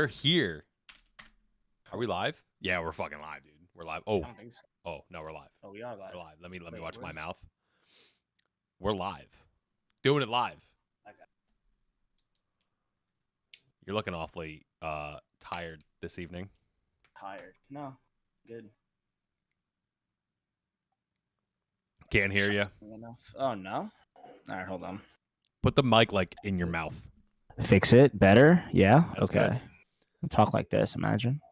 We're here. Are we live? Yeah, we're fucking live, dude. We're live. I Oh, don't think so. no, we're live. Oh, we are live. We're live. Let me Wait, watch my where's- mouth. We're live. Doing it live. Okay. You're looking awfully tired this evening. Tired. No. Good. Can't hear you. Enough. Oh, no? All right, hold on. Put the mic like in your mouth. Fix it better? Yeah? That's okay. Talk like this, imagine.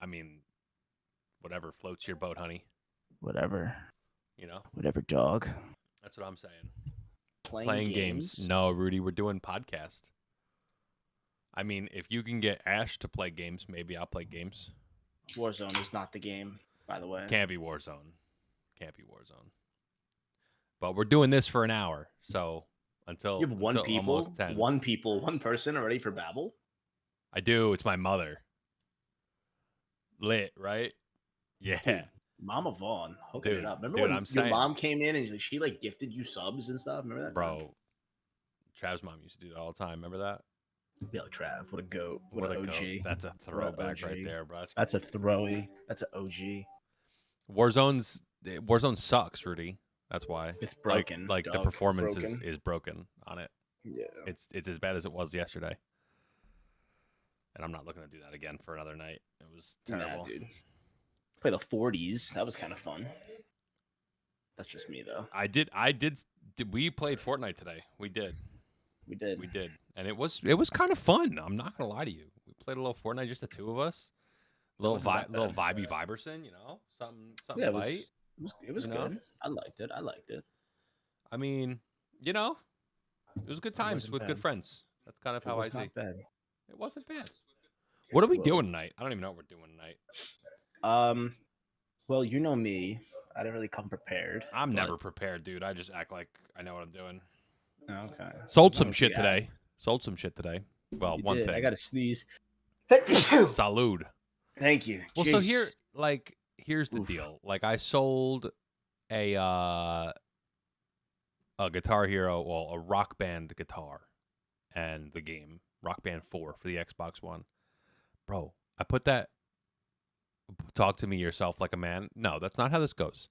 I mean, whatever floats your boat, honey. Whatever. You know? Whatever, dog. That's what I'm saying. Playing games? No, Rudy, we're doing podcast. I mean, if you can get Ash to play games, maybe I'll play games. Warzone is not the game, by the way. Can't be Warzone. Can't be Warzone. But we're doing this for an hour, so until You have one until people, almost 10. one person already for Babel? I do. It's my mother. Lit, right? Yeah. Dude, Mama Vaughn hooking Dude, it up. Remember dude, when I'm your saying. mom came in and she like gifted you subs and stuff? Remember that? Bro, Trav's mom used to do that all the time. Remember that? Yo, Trav, what a goat. What an OG. goat. That's a throwback right OG. there, bro. That's a throwy. That's an OG. Warzone sucks, Rudy. That's why. It's broken. Like the dog. performance Broken. is broken on it. Yeah. It's as bad as it was yesterday. And I'm not looking to do that again for another night. It was terrible. Nah, dude. Play the 40s. That was kind of fun. That's just me, though. I did. We played Fortnite today. We did. We did. And it was kind of fun. I'm not gonna lie to you. We played a little Fortnite, just the two of us. Little vibey Viberson, you know, something Yeah, light. it was you know? good. I liked it. I mean, you know, it was good times wasn't with good bad. friends. That's kind of how I was see. not bad. It wasn't bad. What are we Well- doing tonight? I don't even know what we're doing tonight. Well, you know me. I didn't really come prepared. I'm but- never prepared, dude. I just act like I know what I'm doing. Okay. Sold As some long as shit you today. act. Sold some shit today. Well, You one did. thing. I got to sneeze. Salud. Thank you. Well, so Jeez. here's the Oof. deal. Like, I sold a Guitar Hero, well, a Rock Band guitar, and the game Rock Band 4 for the Xbox One. Bro, I put that. Talk to me yourself like a man. No, that's not how this goes.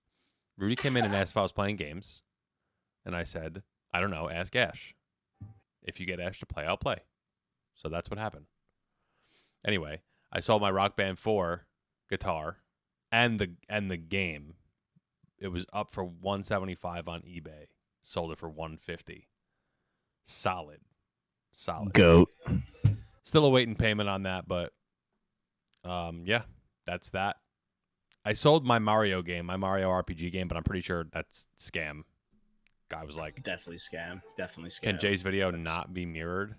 Rudy came in and asked if I was playing games, and I said, I don't know. Ask Ash. If you get Ash to play, I'll play. So that's what happened. Anyway, I sold my Rock Band 4 guitar and the game. It was up for $175 on eBay. Sold it for $150. Solid. Goat. Still awaiting payment on that, but yeah, that's that. I sold my Mario game, my Mario RPG game, but I'm pretty sure that's scam. Guy was like, Definitely scam. can Jay's video not be mirrored?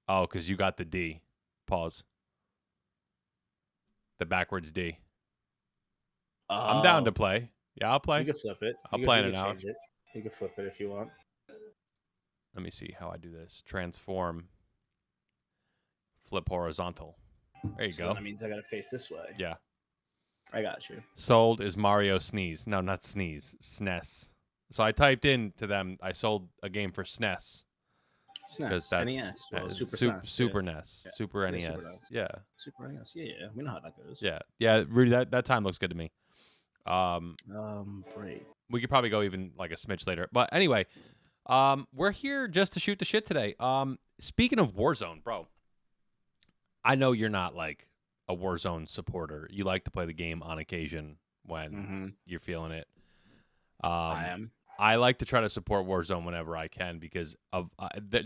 Oh, because you got the D. Pause. The backwards D. I'm down to play. Yeah, I'll play. You can flip it. I'll You play can- in you an can hour. change it. You can flip it if you want. Let me see how I do this. Transform. Flip horizontal. There you So go. That means I got to face this way. Yeah. I got you. Sold is Mario Sneeze. No, not Sneeze. SNES. So I typed in to them, I sold a game for SNES. SNES. That's NES. Well, Super Super, SNES. Super yeah. NES. Yeah. Super Yeah, NES. Super NES. Yeah. Super NES. Yeah. We know how that goes. Yeah. Rudy, that time looks good to me. Great. We could probably go even like a smidge later. But anyway, we're here just to shoot the shit today. Speaking of Warzone, bro, I know you're not like a Warzone supporter. You like to play the game on occasion when you're feeling it. I am. I like to try to support Warzone whenever I can because of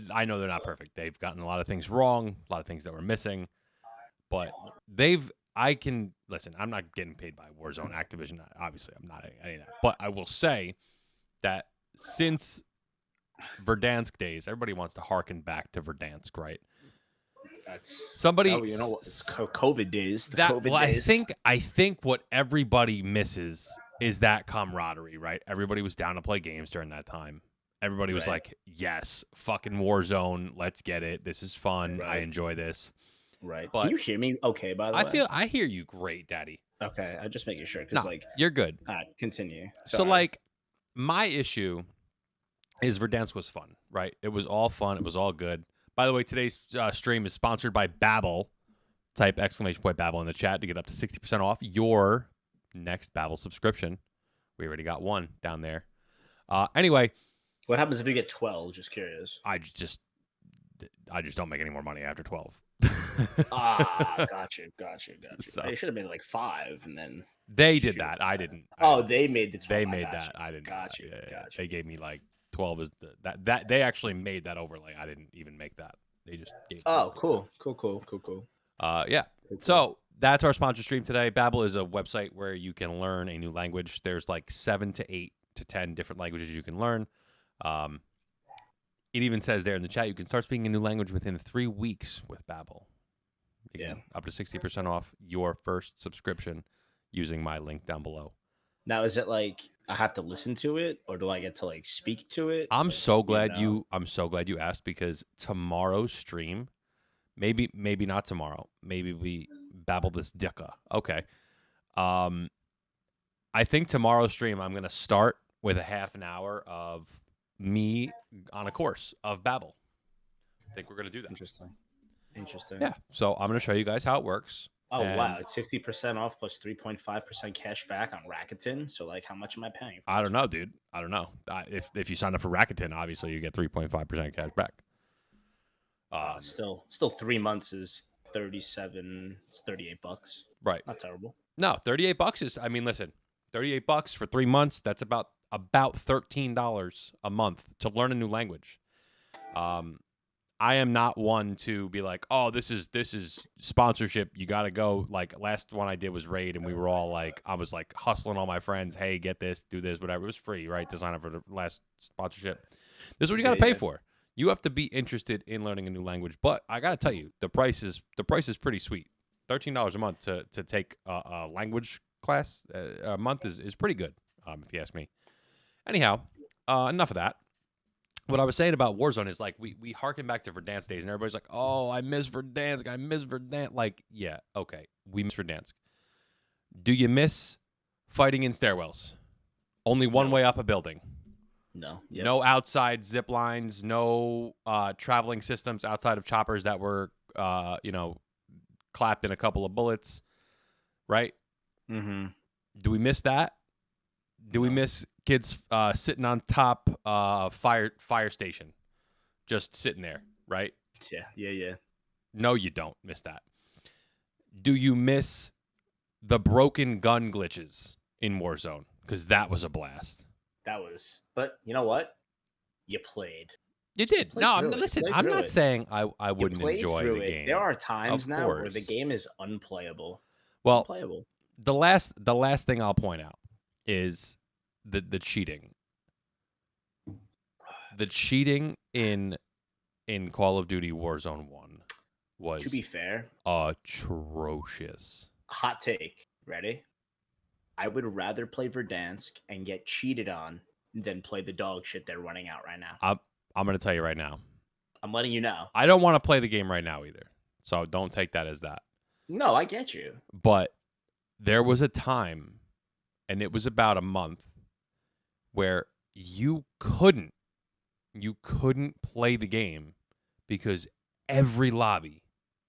I know they're not perfect. They've gotten a lot of things wrong, a lot of things that were missing, but I can listen. I'm not getting paid by Warzone, Activision. Obviously, I'm not any of that. But I will say that since Verdansk days, everybody wants to harken back to Verdansk, right? That's Somebody, Oh, you know what? It's COVID days. The that COVID well, days. I think what everybody misses is that camaraderie, right? Everybody was down to play games during that time. Everybody was Right. like, "Yes, fucking Warzone, let's get it. This is fun. I Right. enjoy this." Right. but- Can you hear me? Okay. By the way. I hear you, great, Daddy. Okay. I just making sure No, because like. you're good. All right. Continue. So, Sorry. like, my issue is Verdansk was fun, right? It was all fun. It was all good. By the way, today's stream is sponsored by Babbel. type !Babbel in the chat to get up to 60% off your next Babbel subscription. We already got one down there. Anyway, What happens if you get 12? Just curious. I just don't make any more money after 12. Gotcha. So, You should have made like 5 and then they did that. I didn't. They made the 12. They made that. I didn't. Gotcha. They gave me like 12 is that they actually made that overlay. I didn't even make that. They just gave. Cool. Yeah. Cool. So that's our sponsor stream today. Babbel is a website where you can learn a new language. There's like 7 to 8 to 10 different languages you can learn. It even says there in the chat you can start speaking a new language within 3 weeks with Babbel. Up to 60% off your first subscription using my link down below. Now, is it like I have to listen to it, or do I get to like speak to it? I'm so glad you asked, because tomorrow's stream, maybe not tomorrow. Maybe we babble this dicka. Okay. I think tomorrow's stream I'm gonna start with a half an hour of me on a course of Babbel. I think we're gonna do that. Interesting. Yeah. So I'm gonna show you guys how it works. Oh, wow. It's 60% off plus 3.5% cash back on Rakuten. So, like, how much am I paying? I don't know, dude. I don't know. If you sign up for Rakuten, obviously you get 3.5% cash back. Still 3 months is $38. Right. Not terrible. No, $38 is, I mean, listen, $38 for 3 months, that's about $13 a month to learn a new language. I am not one to be like, oh, this is sponsorship. You got to go. Like, last one I did was Raid, and we were all like, I was like hustling all my friends. Hey, get this, do this, whatever. It was free, right, to sign up for the last sponsorship. This is what you got to pay for. You have to be interested in learning a new language. But I got to tell you, the price is pretty sweet. $13 a month to take a language class a month is pretty good, if you ask me. Anyhow, enough of that. What I was saying about Warzone is, like, we harken back to Verdansk days, and everybody's like, oh, I miss Verdansk. Like, yeah, okay, we miss Verdansk. Do you miss fighting in stairwells? Only one way up a building. No. Yep. No outside zip lines, no traveling systems outside of choppers that were, clapped in a couple of bullets, right? Mm-hmm. Do we miss that? Do we miss kids sitting on top fire station, just sitting there, right? Yeah. No, you don't miss that. Do you miss the broken gun glitches in Warzone? Because that was a blast. But you know what? You played. You did. Listen, I'm not saying I wouldn't enjoy the game. There are times now where the game is unplayable. Well, unplayable. The last thing I'll point out is the cheating. The cheating in Call of Duty Warzone 1 was, to be fair, atrocious. Hot take. Ready? I would rather play Verdansk and get cheated on than play the dog shit they're running out right now. I'm going to tell you right now. I'm letting you know. I don't want to play the game right now either. So don't take that as that. No, I get you. But there was a time, and it was about a month, where you couldn't play the game because every lobby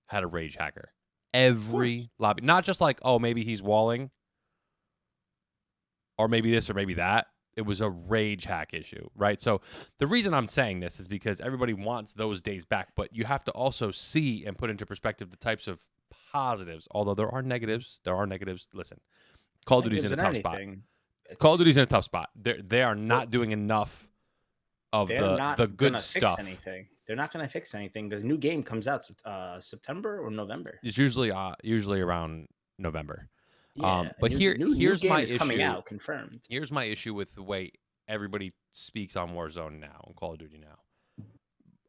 had a rage hacker. Every lobby. Not just like, oh, maybe he's walling, or maybe this or maybe that. It was a rage hack issue, right? So the reason I'm saying this is because everybody wants those days back, but you have to also see and put into perspective the types of positives. Although there are negatives. Listen, Call of Duty's in a tough spot. Call of Duty's in a tough spot. They are not doing enough of the good stuff. They're not going to fix anything because new game comes out September or November. It's usually around November. Yeah, but here's my issue. Coming out confirmed. Here's my issue with the way everybody speaks on Warzone now, on Call of Duty now.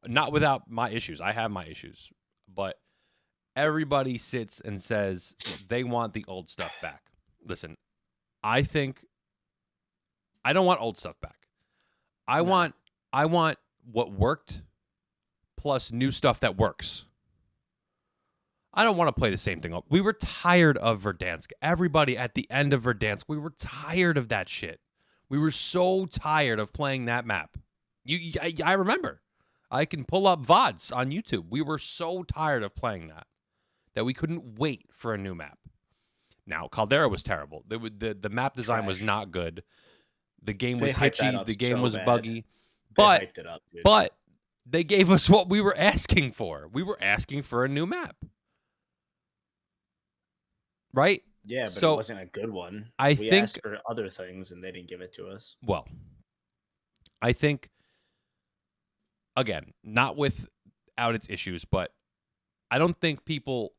Not without my issues. I have my issues, but everybody sits and says they want the old stuff back. Listen, I don't want old stuff back. I want what worked plus new stuff that works. I don't want to play the same thing. We were tired of Verdansk. Everybody at the end of Verdansk, we were tired of that shit. We were so tired of playing that map. I remember. I can pull up VODs on YouTube. We were so tired of playing that that we couldn't wait for a new map. Now, Caldera was terrible. The map design was Trash. not good. The game They was hyped that hitchy. up The game so was bad. buggy. They But hyped it up, dude. but they gave us what we were asking for. We were asking for a new map. Right? Yeah, but So, it wasn't a good one. I We think- asked for other things and they didn't give it to us. Well, I think, again, not without its issues, but I don't think people,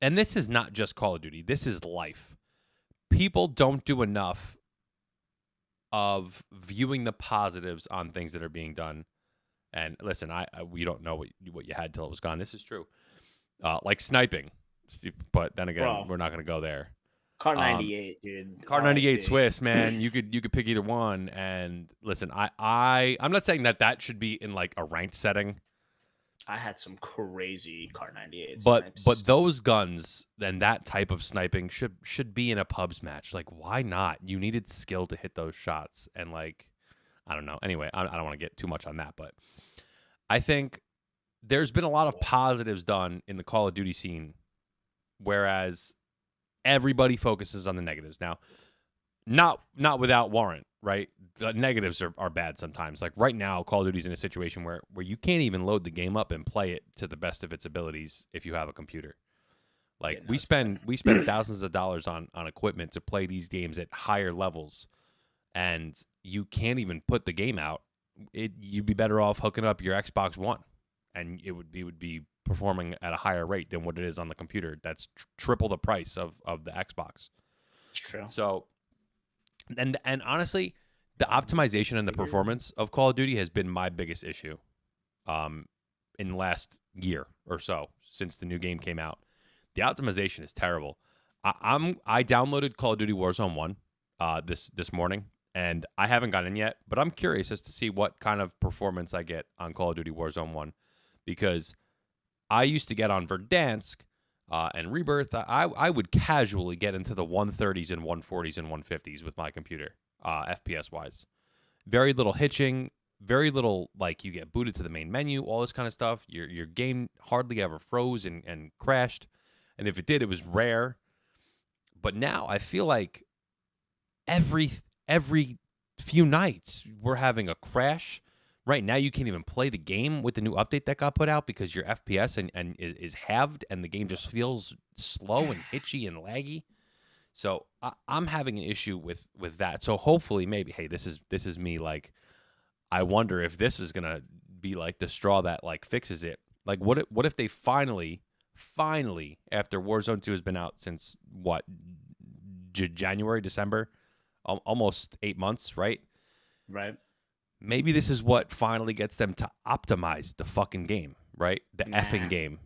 and this is not just Call of Duty, this is life. People don't do enough of viewing the positives on things that are being done. And listen, we don't know what you had till it was gone. This is true. Like sniping. But then again, Bro. we're not going to go there. Car 98, dude. Car 98 RIP. Swiss, man. You could pick either one. And listen, I'm not saying that should be in like a ranked setting, I had some crazy Car 98 but snipes. those guns and that type of sniping should be in a pubs match. Like, why not? You needed skill to hit those shots, and like, I don't know. Anyway, I don't want to get too much on that, but I think there's been a lot of positives done in the Call of Duty scene, whereas everybody focuses on the negatives. Now, not without warrant, right? The negatives are bad sometimes. Like right now, Call of Duty's in a situation where you can't even load the game up and play it to the best of its abilities if you have a computer. Like Yeah, no, we it's spend thousands of dollars on equipment to play these games at higher levels, and you can't even put the game out. You'd be better off hooking up your Xbox One, and it would be performing at a higher rate than what it is on the computer. That's triple the price of the Xbox. It's true. So, and honestly, the optimization and the performance of Call of Duty has been my biggest issue, in the last year or so since the new game came out. The optimization is terrible. I downloaded Call of Duty Warzone 1 this morning, and I haven't gotten in yet, but I'm curious as to see what kind of performance I get on Call of Duty Warzone 1, because I used to get on Verdansk and Rebirth. I would casually get into the 130s and 140s and 150s with my computer, FPS-wise. Very little hitching, very little, like, you get booted to the main menu, all this kind of stuff. Your game hardly ever froze and crashed, and if it did, it was rare. But now I feel like every few nights we're having a crash. Right now, you can't even play the game with the new update that got put out because your FPS and is halved, and the game just feels slow and hitchy and laggy. So I'm having an issue with that. So hopefully, maybe, hey, this is me. Like, I wonder if this is gonna be like the straw that like fixes it. Like, what if they finally, after Warzone 2 has been out since what, January, December, almost 8 months, right? Right. Maybe this is what finally gets them to optimize the fucking game, right? The effing game.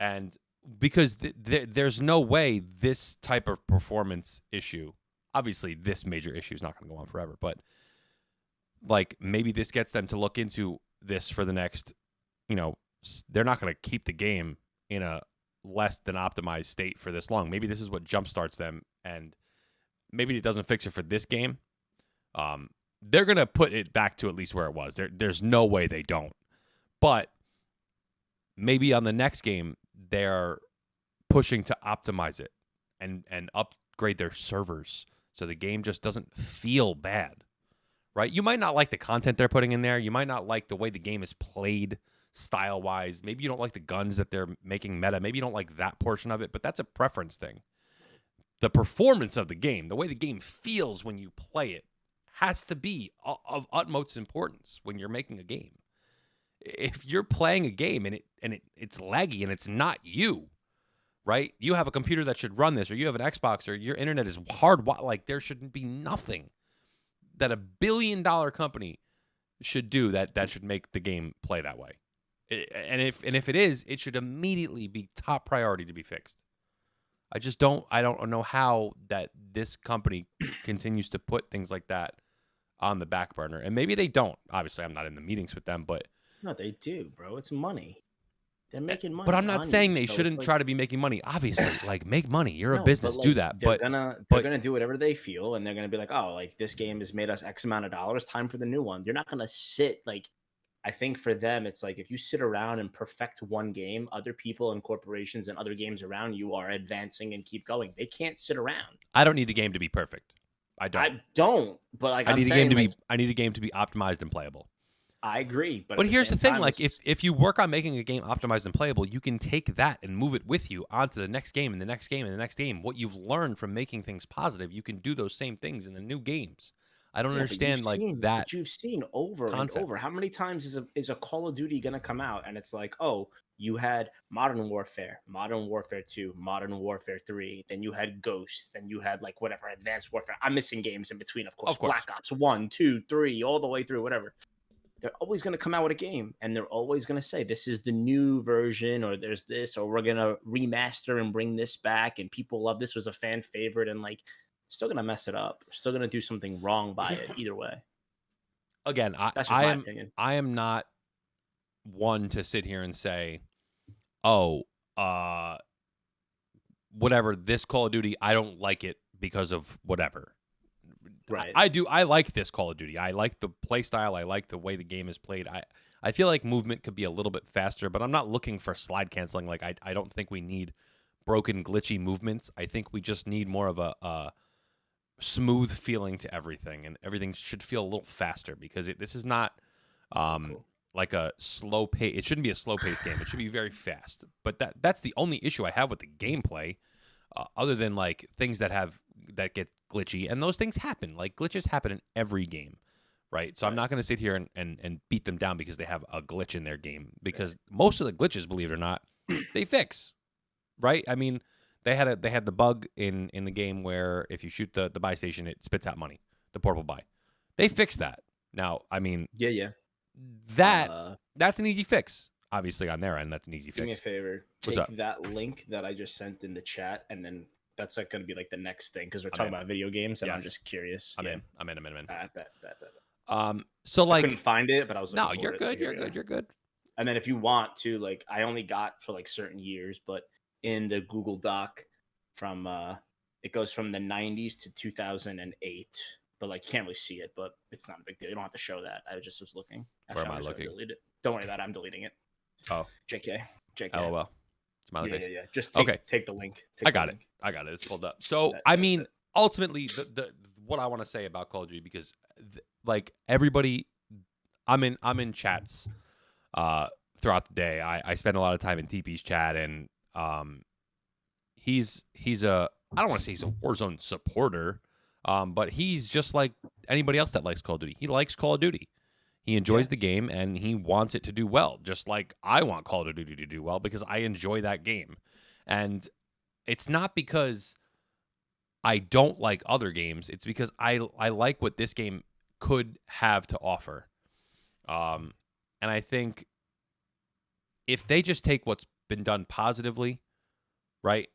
And because there's no way this type of performance issue, obviously this major issue is not going to go on forever, but like maybe this gets them to look into this for the next, they're not going to keep the game in a less than optimized state for this long. Maybe this is what jumpstarts them, and maybe it doesn't fix it for this game. They're going to put it back to at least where it was. There's no way they don't. But maybe on the next game, they're pushing to optimize it and upgrade their servers so the game just doesn't feel bad, right? You might not like the content they're putting in there. You might not like the way the game is played style-wise. Maybe you don't like the guns that they're making meta. Maybe you don't like that portion of it, but that's a preference thing. The performance of the game, the way the game feels when you play it, has to be of utmost importance when you're making a game. If you're playing a game and it's laggy and it's not you, right? You have a computer that should run this, or you have an Xbox, or your internet is hard. Like, there shouldn't be nothing that a $1 billion company should do that should make the game play that way. And if it is, it should immediately be top priority to be fixed. I don't know how that this company continues to put things like that on the back burner. And maybe they don't. Obviously, I'm not in the meetings with them, but No, they do, bro. It's money. They're making money. but I'm not on saying you, they so shouldn't it's like- try to be making money. Obviously, like, make money. You're No, a business, but, do like, that. They're But gonna do whatever they feel, and they're gonna be like, oh, like this game has made us X amount of dollars. Time for the new one. They're not gonna sit like I think for them, it's like if you sit around and perfect one game, other people and corporations and other games around you are advancing and keep going. They can't sit around. I don't need the game to be perfect. I don't. I don't, but like I'm saying, like I need a game to be optimized and playable. I agree, but But at the here's the same thing, time, like it's if you work on making a game optimized and playable, you can take that and move it with you onto the next game and the next game and the next game. What you've learned from making things positive, you can do those same things in the new games. I don't yeah, understand like that but you've seen over and concept. over. How many times is a Call of Duty gonna come out and it's like, oh, you had Modern Warfare, Modern Warfare 2, Modern Warfare 3, then you had Ghost, then you had like whatever, Advanced Warfare. I'm missing games in between, of course. Of course. Black Ops 1, 2, 3, all the way through, whatever. They're always going to come out with a game and they're always going to say this is the new version or there's this or we're going to remaster and bring this back and people love this was a fan favorite and like still going to mess it up. Still going to do something wrong by it either way. Again, That's just my opinion. I am not one to sit here and say, "Oh, whatever, this Call of Duty, I don't like it because of whatever." Right. I do. I like this Call of Duty. I like the play style. I like the way the game is played. I feel like movement could be a little bit faster, but I'm not looking for slide canceling. Like I don't think we need broken, glitchy movements. I think we just need more of a smooth feeling to everything, and everything should feel a little faster because this is not Cool. like a slow pace. It shouldn't be a slow paced game. It should be very fast. But that's the only issue I have with the gameplay, other than like things that get glitchy, and those things happen. Like glitches happen in every game, right? So I'm not going to sit here and beat them down because they have a glitch in their game, because most of the glitches, believe it or not, they fix, right? I mean, they had the bug in the game where if you shoot the buy station, it spits out money, the portable buy. They fixed that. Now, I mean, Yeah. that's an easy fix. Obviously, on their end, that's an easy fix. Do me a favor. What's Take up? that link that I just sent in the chat, and then that's like going to be like the next thing because we're talking about video games, and I'm Yes. just curious. I'm Yeah. in. Bet. So I like, couldn't find it, but I was no, looking you're for it, so good. here You're we good. are. You're good. And then if you want to, like, I only got for like certain years, but in the Google Doc from it goes from the 90s to 2008. But like, you can't really see it, but it's not a big deal. You don't have to show that. I just was looking. Where am I was gonna looking? delete it. Don't worry about it. I'm deleting it. Oh, JK. LOL. Smiley face. Yeah. Just Okay. take the link. I got it. It's pulled up. So I mean, ultimately, the what I want to say about Call of Duty, because like everybody, I'm in chats throughout the day. I spend a lot of time in TP's chat, and he's a, I don't want to say he's a Warzone supporter, but he's just like anybody else that likes Call of Duty. He likes Call of Duty. He enjoys the game, and he wants it to do well, just like I want Call of Duty to do well because I enjoy that game. And it's not because I don't like other games. It's because I like what this game could have to offer. And I think if they just take what's been done positively, right,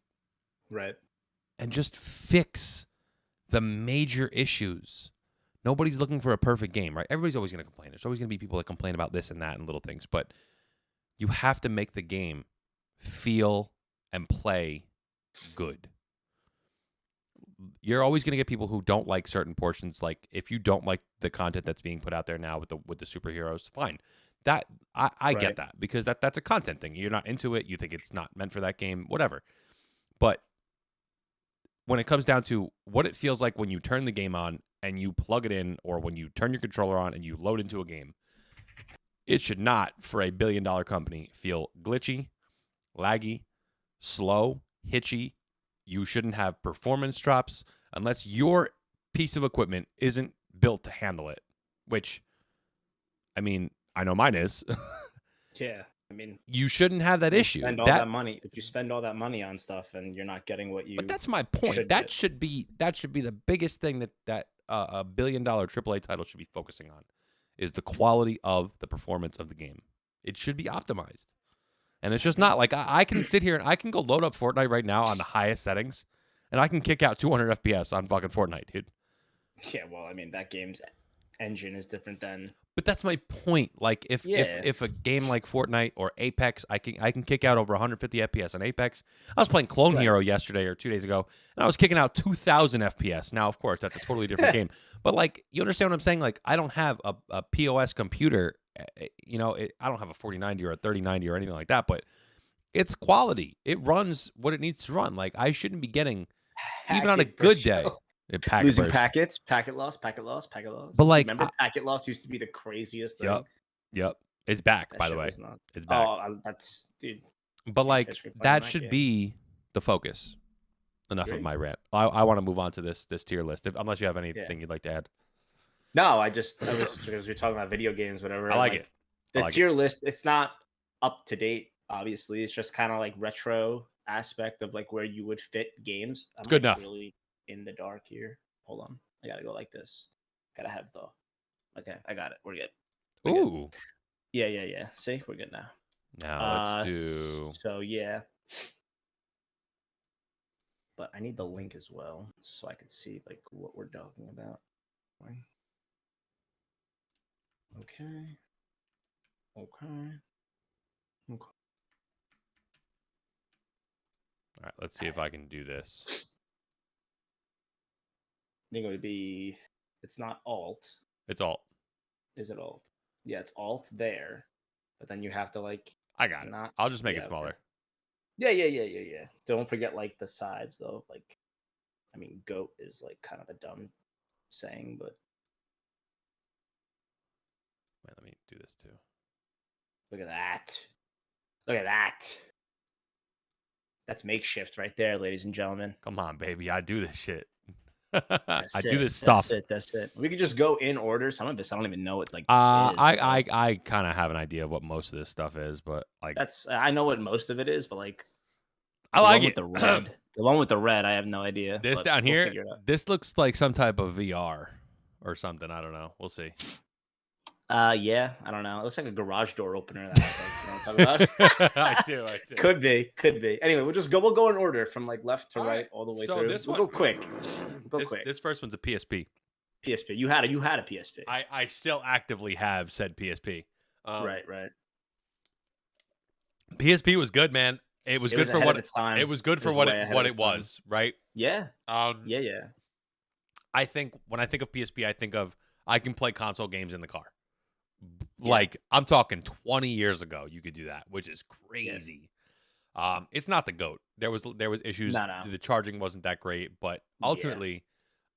and just fix the major issues. Nobody's looking for a perfect game, right? Everybody's always going to complain. There's always going to be people that complain about this and that and little things, but you have to make the game feel and play good. You're always going to get people who don't like certain portions. Like if you don't like the content that's being put out there now with the superheroes, fine. That I get that, because that's a content thing. You're not into it. You think it's not meant for that game, whatever. But when it comes down to what it feels like when you turn the game on and you plug it in, or when you turn your controller on and you load into a game, it should not, for a billion-dollar company, feel glitchy, laggy, slow, hitchy. You shouldn't have performance drops unless your piece of equipment isn't built to handle it, which, I mean, I know mine is. Yeah. I mean, you shouldn't have that issue. Spend all that money. If you spend all that money on stuff and you're not getting what you, but that's my point. That should be the biggest thing that a billion-dollar AAA title should be focusing on, is the quality of the performance of the game. It should be optimized, and it's just not. Like I can sit here and I can go load up Fortnite right now on the highest settings, and I can kick out 200 FPS on fucking Fortnite, dude. Yeah, well, I mean, that game's engine is different than. But that's my point. Like if a game like Fortnite or Apex, I can kick out over 150 FPS on Apex. I was playing Clone Hero yesterday or 2 days ago, and I was kicking out 2,000 FPS. Now, of course, that's a totally different game. But like, you understand what I'm saying? Like, I don't have a POS computer I don't have a 4090 or a 3090 or anything like that, but it's quality. It runs what it needs to run. Like I shouldn't be getting even on a Packet good burst day. show. Packet Losing burst. packets, packet loss, packet loss, packet loss. But Dude, like, remember packet loss used to be the craziest thing. yep, yep, it's back. That By the shit way, was nuts. it's Oh, back. that's dude. But Can't like catch me playing that that should game. be the focus. Enough of Agree. my rant. I want to move on to this tier list. Unless you have anything you'd like to add. No, I was because we are talking about video games, whatever. I like it. The like tier list, it's not up to date, obviously. It's just kind of like retro aspect of like where you would fit games. I'm Good like enough. really in the dark here. Hold on. I gotta go like this. Gotta have the okay, I got it. We're good. We're good. Ooh. Yeah. See, we're good now. Now let's do. So yeah. But I need the link as well so I can see like what we're talking about. Okay. All right, let's see if I can do this. I think it would be. It's not Alt. It's Alt. Is it Alt? Yeah, it's Alt there, but then you have to like. I got it. I'll just make it smaller. Okay. Yeah. Don't forget like the sides though. Like, I mean, goat is like kind of a dumb saying, but. Wait, let me do this too. Look at that. Look at that. That's makeshift right there, ladies and gentlemen. Come on, baby. I do this shit. I do this stuff. That's it. We could just go in order. Some of this I don't even know what like. I kind of have an idea of what most of this stuff is, but like I know what most of it is, but like I like it. The red, the one with the red, I have no idea. This down here, this looks like some type of VR or something. I don't know. We'll see. Yeah, I don't know. It looks like a garage door opener. That I was like, you know what I'm talking about? I do. Could be. Anyway, we'll go in order from like left to right all the way through. This we'll go quick. This first one's a PSP. PSP. You had a PSP. I still actively have said PSP. Right. PSP was good, man. It was good for what its time. It was good for what it was, right? Yeah. Yeah. I think when I think of PSP, I think of I can play console games in the car. Yeah. Like I'm talking 20 years ago, you could do that, which is crazy. Yeah. It's not the GOAT. There was issues. No. The charging wasn't that great, but ultimately,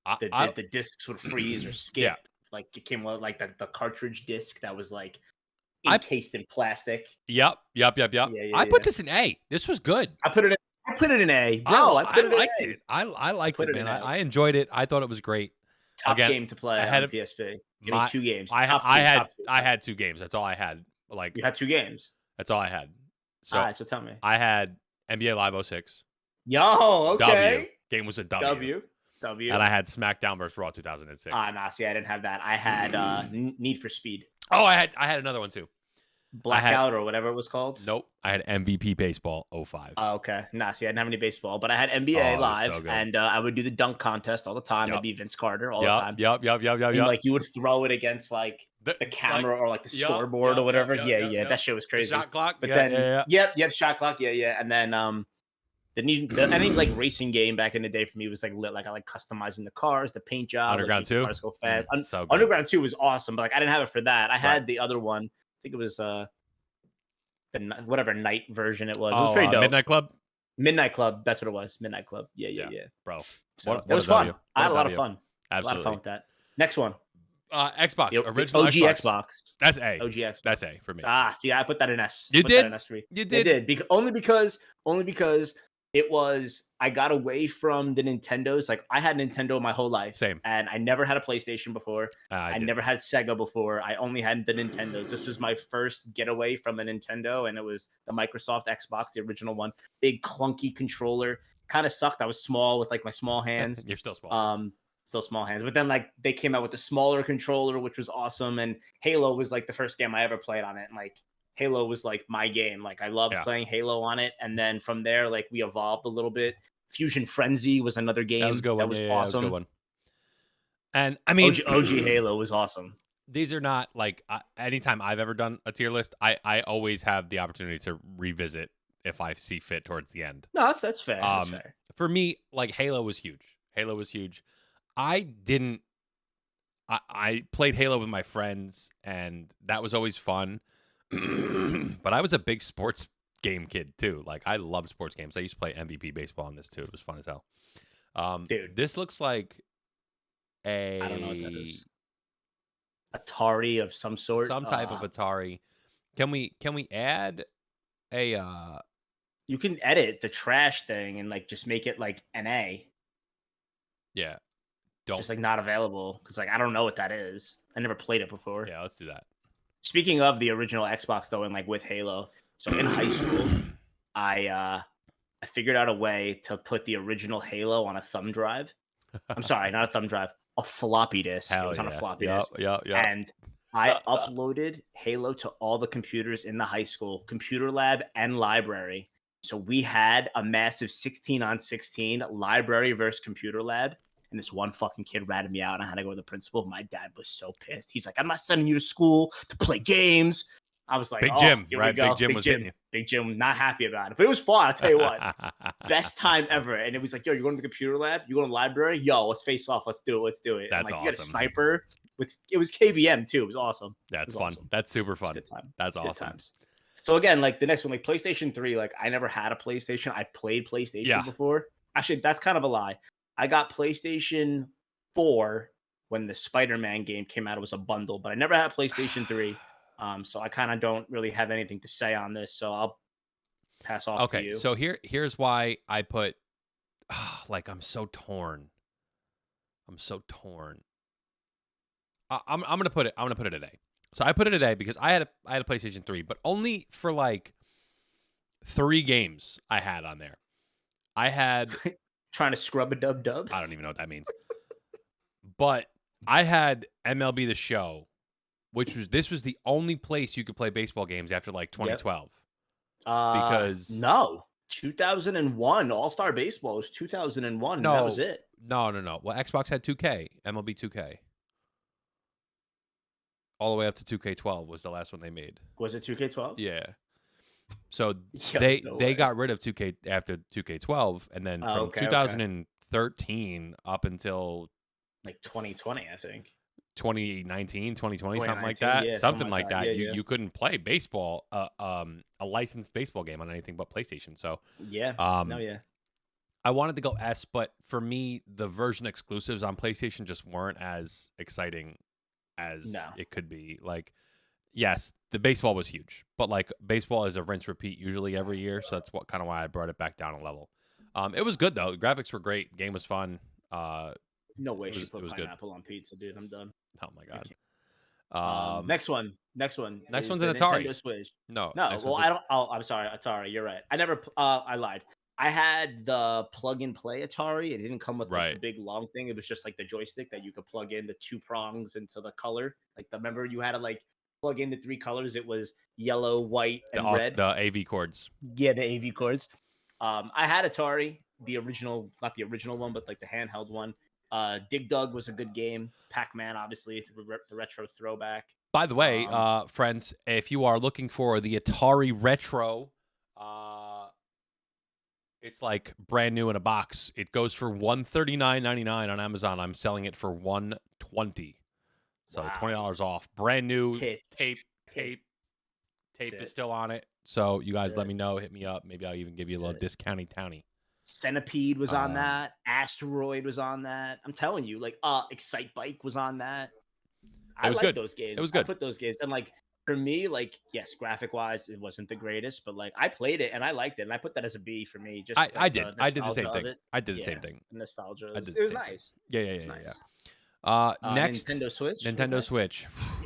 the discs would freeze or skip. Yeah. Like it came with like the cartridge disc that was like encased in plastic. Yep. Yeah, I put this in A. This was good. I put it in A, bro. I liked it. I liked it, man. I enjoyed it. I thought it was great. Top game to play on PSP. Give me 2 games. I had 2 games. That's all I had. Like you had 2 games. That's all I had. So, all right, so tell me. I had NBA Live 06. Yo, okay. W. Game was a W. W. And I had SmackDown vs. Raw 2006. Nah, see, I didn't have that. I had Need for Speed. Oh, I had another one too. Blackout or whatever it was called. Nope. I had MVP Baseball 05. Oh, okay. Nah, see, I didn't have any baseball, but I had NBA Live, so and I would do the dunk contest all the time. I'd be Vince Carter all the time. Yep. Like you would throw it against like the camera or like the scoreboard or whatever. Yeah. That shit was crazy. The shot clock. But shot clock. Yeah. And then any like racing game back in the day for me was like lit. Like I like customizing the cars, the paint job. Underground 2. Cars go fast. Underground 2 was awesome, but like I didn't have it for that. I had the other one. I think it was the whatever night version it was. It was pretty dope. Midnight Club. That's what it was. Midnight Club. Yeah. Bro, so it was fun. I had a lot of fun. Absolutely. A lot of fun with that. Next one. Xbox. Original OG Xbox. That's A. OG Xbox. That's A for me. See, I put that in S. You did? You did. Only because it was, I got away from the Nintendos. Like I had Nintendo my whole life. Same. And I never had a PlayStation before. I never had Sega before. I only had the Nintendos. This was my first getaway from a Nintendo. And it was the Microsoft Xbox, the original one. Big clunky controller. Kind of sucked. I was small with like my small hands. You're still small. Still small hands. But then like they came out with the smaller controller, which was awesome. And Halo was like the first game I ever played on it. And like Halo was like my game. Like I loved playing Halo on it. And then from there, like we evolved a little bit. Fusion Frenzy was another game. That was a good one. That was awesome. That was a good one. And I mean, OG Halo was awesome. These are not like anytime I've ever done a tier list, I always have the opportunity to revisit if I see fit towards the end. No, that's fair. That's fair. For me, like Halo was huge. I I played Halo with my friends, and that was always fun. But I was a big sports game kid too. Like I loved sports games. I used to play MVP baseball on this too. It was fun as hell. Dude, This looks like I don't know what that a is. Atari of some sort. some type of Atari. Can we add a You can edit the trash thing and like just make it like NA, yeah, don't just like not available because like I don't know what that is. I never played it before. yeah, let's do that. Speaking of the original Xbox though, and like with Halo, so in high school, I figured out a way to put the original Halo on a thumb drive. I'm sorry, not a thumb drive, a floppy disk. It Hell was on a yeah. floppy Yep, disk. yep, yep. And I uploaded Halo to all the computers in the high school, computer lab and library. So we had a massive 16-on-16 library versus computer lab. And this one fucking kid ratted me out, and I had to go to the principal. My dad was so pissed. He's like, I'm not sending you to school to play games. I was like, Big oh, Jim, here right? we go. Big Jim was hitting you. Big Jim, not happy about it. But it was fun, I'll tell you what. Best time ever. And it was like, yo, you're going to the computer lab, you go to the library, yo, let's face off, let's do it. And That's like, you got a awesome. sniper with it was KBM too. It was awesome. That's It was fun. awesome. That's super It was a fun. good time. That's Good awesome. times. So again, like the next one, like PlayStation 3, like I never had a PlayStation. I've played PlayStation before. Actually, that's kind of a lie. I got PlayStation 4 when the Spider-Man game came out. It was a bundle, but I never had PlayStation 3. So I kind of don't really have anything to say on this. So I'll pass off to you. Okay, so here's why I put like I'm so torn. I'm gonna put it. I'm gonna put it today. So I put it today because I had a PlayStation 3, but only for like 3 games I had on there. I had Trying to scrub a dub. I don't even know what that means. But I had MLB The Show, this was the only place you could play baseball games after like 2012. Because no, 2001 All-Star Baseball was 2001. No, that was it. No. Well, Xbox had 2K, MLB 2K. All the way up to 2K12 was the last one they made. Was it 2K12? Yeah. So Yo, they got rid of 2K after 2K12, and then from 2013 up until like 2020, I think. 2019, 2020, something like that. Yeah, something like that. Yeah. You couldn't play baseball, a licensed baseball game on anything but PlayStation. So yeah, I wanted to go S, but for me, the version exclusives on PlayStation just weren't as exciting as it could be. Like, yes, the baseball was huge, but like baseball is a rinse repeat usually every year, so that's why I brought it back down a level. It was good though. The graphics were great. Game was fun. No way she put pineapple on pizza, dude. I'm done. Oh my god. Next one's an Atari. Nintendo Switch. No. Well, I don't. Oh, I'm sorry, Atari. You're right. I never. I lied. I had the plug and play Atari. It didn't come with like, the big long thing. It was just like the joystick that you could plug in the 2 prongs into the color. Like remember you had to like plug in the 3 colors. It was yellow, white, and red. The AV cords. Yeah, the AV cords. I had Atari, the original, not the original one, but like the handheld one. Dig Dug was a good game. Pac-Man, obviously, the retro throwback. By the way, friends, if you are looking for the Atari Retro, it's like brand new in a box. It goes for $139.99 on Amazon. I'm selling it for $120, so $20 off. Brand new tape is still on it. So you guys let me know. Hit me up. Maybe I'll even give you a little discounty towny. Centipede was on that. Asteroid was on that. I'm telling you, like, Excite Bike was on that. I like those games. It was good. I put those games, and like for me, like, yes, graphic wise, it wasn't the greatest, but like I played it and I liked it, and I put that as a B for me. Just I did the same thing. I did the same thing. Nostalgia. It was nice. Yeah. Next, Nintendo Switch. Yeah,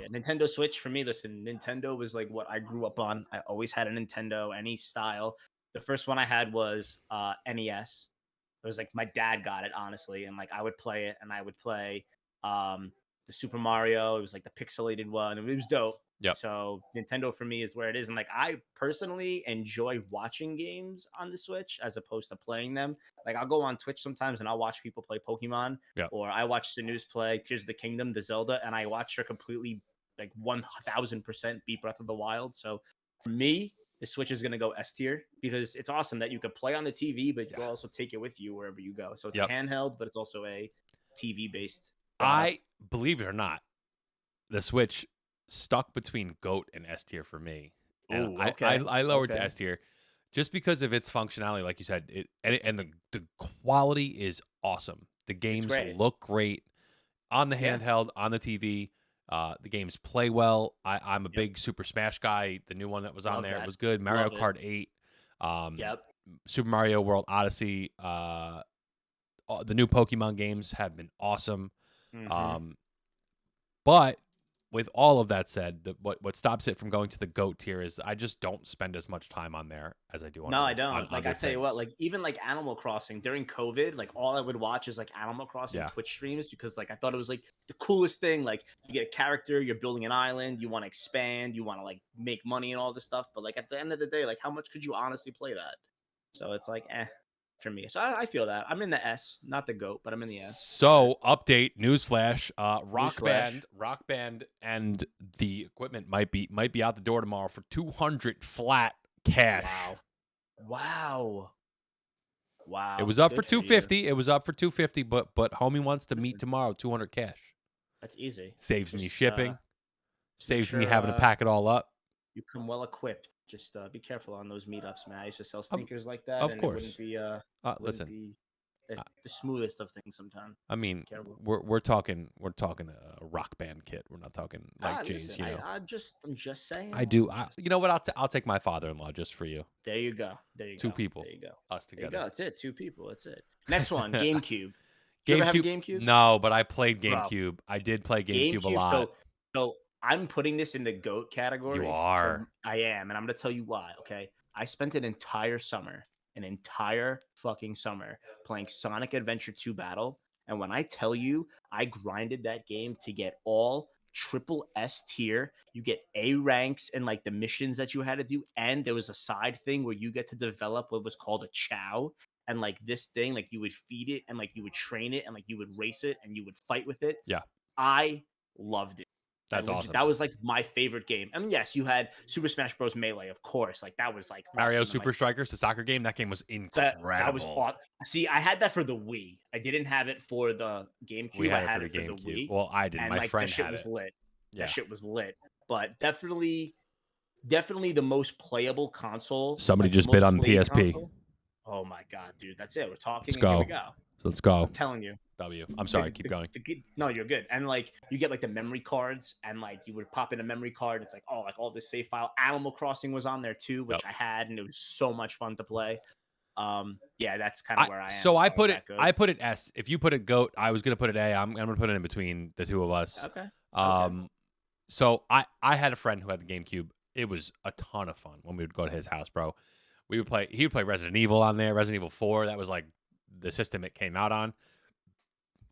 Nintendo Switch for me. Listen, Nintendo was like what I grew up on. I always had a Nintendo, any style. The first one I had was NES. It was like my dad got it, honestly, and like I would play it, and I would play the Super Mario. It was like the pixelated one. It was dope. Yeah. So Nintendo for me is where it is, and like I personally enjoy watching games on the Switch as opposed to playing them. Like I'll go on Twitch sometimes and I'll watch people play Pokemon, or I watch the news play Tears of the Kingdom, the Zelda, and I watch her completely like 1000% beat Breath of the Wild. So for me, the Switch is going to go S tier because it's awesome that you could play on the TV, but you can also take it with you wherever you go. So it's a handheld, but it's also a TV based I believe it or not, the Switch stuck between GOAT and S tier for me, and Ooh, I lowered to okay. S tier just because of its functionality, like you said. And the quality is awesome. The It's games great. look great on the Yeah. handheld, on the TV. The games play well. I'm a Yep. big Super Smash guy. The new one that was on Love there that. was good. Mario Love it. Kart 8, um, Yep. Super Mario World Odyssey. The new Pokemon games have been awesome. Mm-hmm. Um, but with all of that said, what stops it from going to the GOAT tier is I just don't spend as much time on there as I do on No, I on don't. Like, I other tell you what, things. like, even like Animal Crossing during COVID, like, all I would watch is like Animal Crossing Yeah. Twitch streams because, like, I thought it was like the coolest thing. Like, you get a character, you're building an island, you want to expand, you want to like make money and all this stuff. But, like, at the end of the day, like, how much could you honestly play that? So it's like, for me. So I feel that. I'm in the S, not the GOAT, but I'm in the S. Okay. So update newsflash: Newsflash. Rock Band, and the equipment might be out the door tomorrow for 200 flat cash. Wow. Wow. It Wow. was up for Good for you. 250. It was up for 250, but homie wants to meet Listen, tomorrow. 200 cash that's easy. saves me Just shipping, just make saves me sure having to pack it all up. you come well equipped. Just be careful on those meetups, man. I used to sell Of, sneakers like that, of and it course. wouldn't be Listen, the, uh, the smoothest of things sometimes. I mean, Careful. we're talking a Rock Band kit. We're not talking like Jay's. Listen, You know, I'm just saying. I do. You know what? I'll take my father-in-law just for you. There you go. There you Two go. people, There you go. us There you together. go. That's it. Two people. That's it. Next one, GameCube. Did you ever have a GameCube? No, but I played Bro, GameCube. I did play GameCube a GameCube. lot. So I'm putting this in the GOAT You category. are. I am, and I'm gonna tell you why. Okay, I spent an entire fucking summer, playing Sonic Adventure 2 Battle, and when I tell you, I grinded that game to get all triple S tier. You get A ranks and like the missions that you had to do, and there was a side thing where you get to develop what was called a Chow. And like this thing, like you would feed it and like you would train it and like you would race it and you would fight with it. Yeah. I loved it. That's awesome. That was like my favorite game. I mean, yes, you had Super Smash Bros. Melee, of course. Like that was like Mario awesome. Super Strikers, the soccer game. That game was incredible. That was awesome. See, I had that for the Wii. I didn't have it for the GameCube. I had it for the Wii. Well, I didn't. And My like friend that shit had was it. lit. Yeah. That shit was lit. But definitely the most playable console. Somebody like, just bid on the PSP. console. Oh my god, dude! That's it. We're talking. Let's and go. Here we go. So let's go. I'm telling you. W. I'm sorry. Keep going. No, you're good. And like you get like the memory cards, and like you would pop in a memory card. It's like all this save file. Animal Crossing was on there too, which I had, and it was so much fun to play. Yeah, that's kind of where I am. So I put it S. If you put it GOAT, I was gonna put it A. I'm gonna put it in between the two of us. Okay. So I had a friend who had the GameCube. It was a ton of fun when we would go to his house, bro. He would play Resident Evil on there, Resident Evil 4. That was like the system it came out on.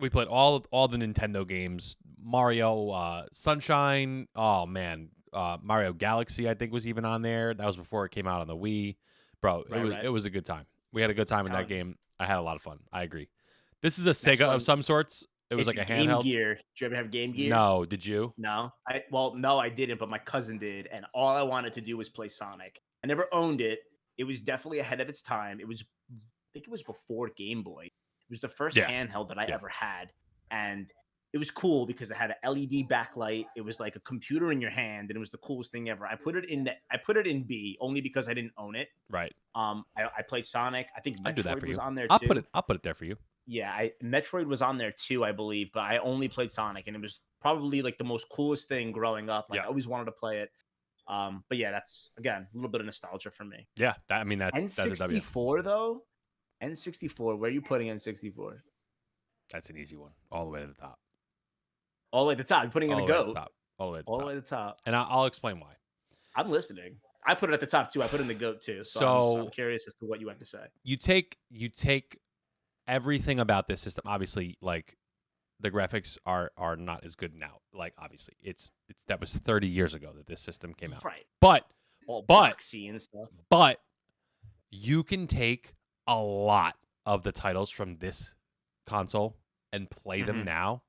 We played all the Nintendo games, Mario, Sunshine. Oh man, Mario Galaxy I think was even on there. That was before it came out on the Wii, bro. It was a good time. We had a good time in that game. I had a lot of fun. I agree. This is a Sega of some sorts. It was like a handheld. Game Gear. Did you ever have Game Gear? No, did you? No, no, I didn't, but my cousin did, and all I wanted to do was play Sonic. I never owned it. It was definitely ahead of its time. I think it was before Game Boy. It was the first handheld that I ever had, and it was cool because it had an LED backlight. It was like a computer in your hand, and it was the coolest thing ever. I put it in B only because I didn't own it. Right. I played Sonic. I think Metroid was on there I'll too. I'll put it there for you. Yeah, Metroid was on there too, I believe, but I only played Sonic, and it was probably like the most coolest thing growing up. Like I always wanted to play it. But yeah, that's again a little bit of nostalgia for me. Yeah, that's N64 though. N64, where are you putting N64? That's an easy one. All the way to the top. All the way to the top. You're putting it in the GOAT. All the way to the top. And I'll explain why. I'm listening. I put it at the top too. I put it in the GOAT too. So I'm curious as to what you have to say. You take everything about this system. Obviously, like the graphics are not as good now. Like obviously, it's that was 30 years ago that this system came out. Right. But all boxy and stuff. But you can take a lot of the titles from this console and play them now,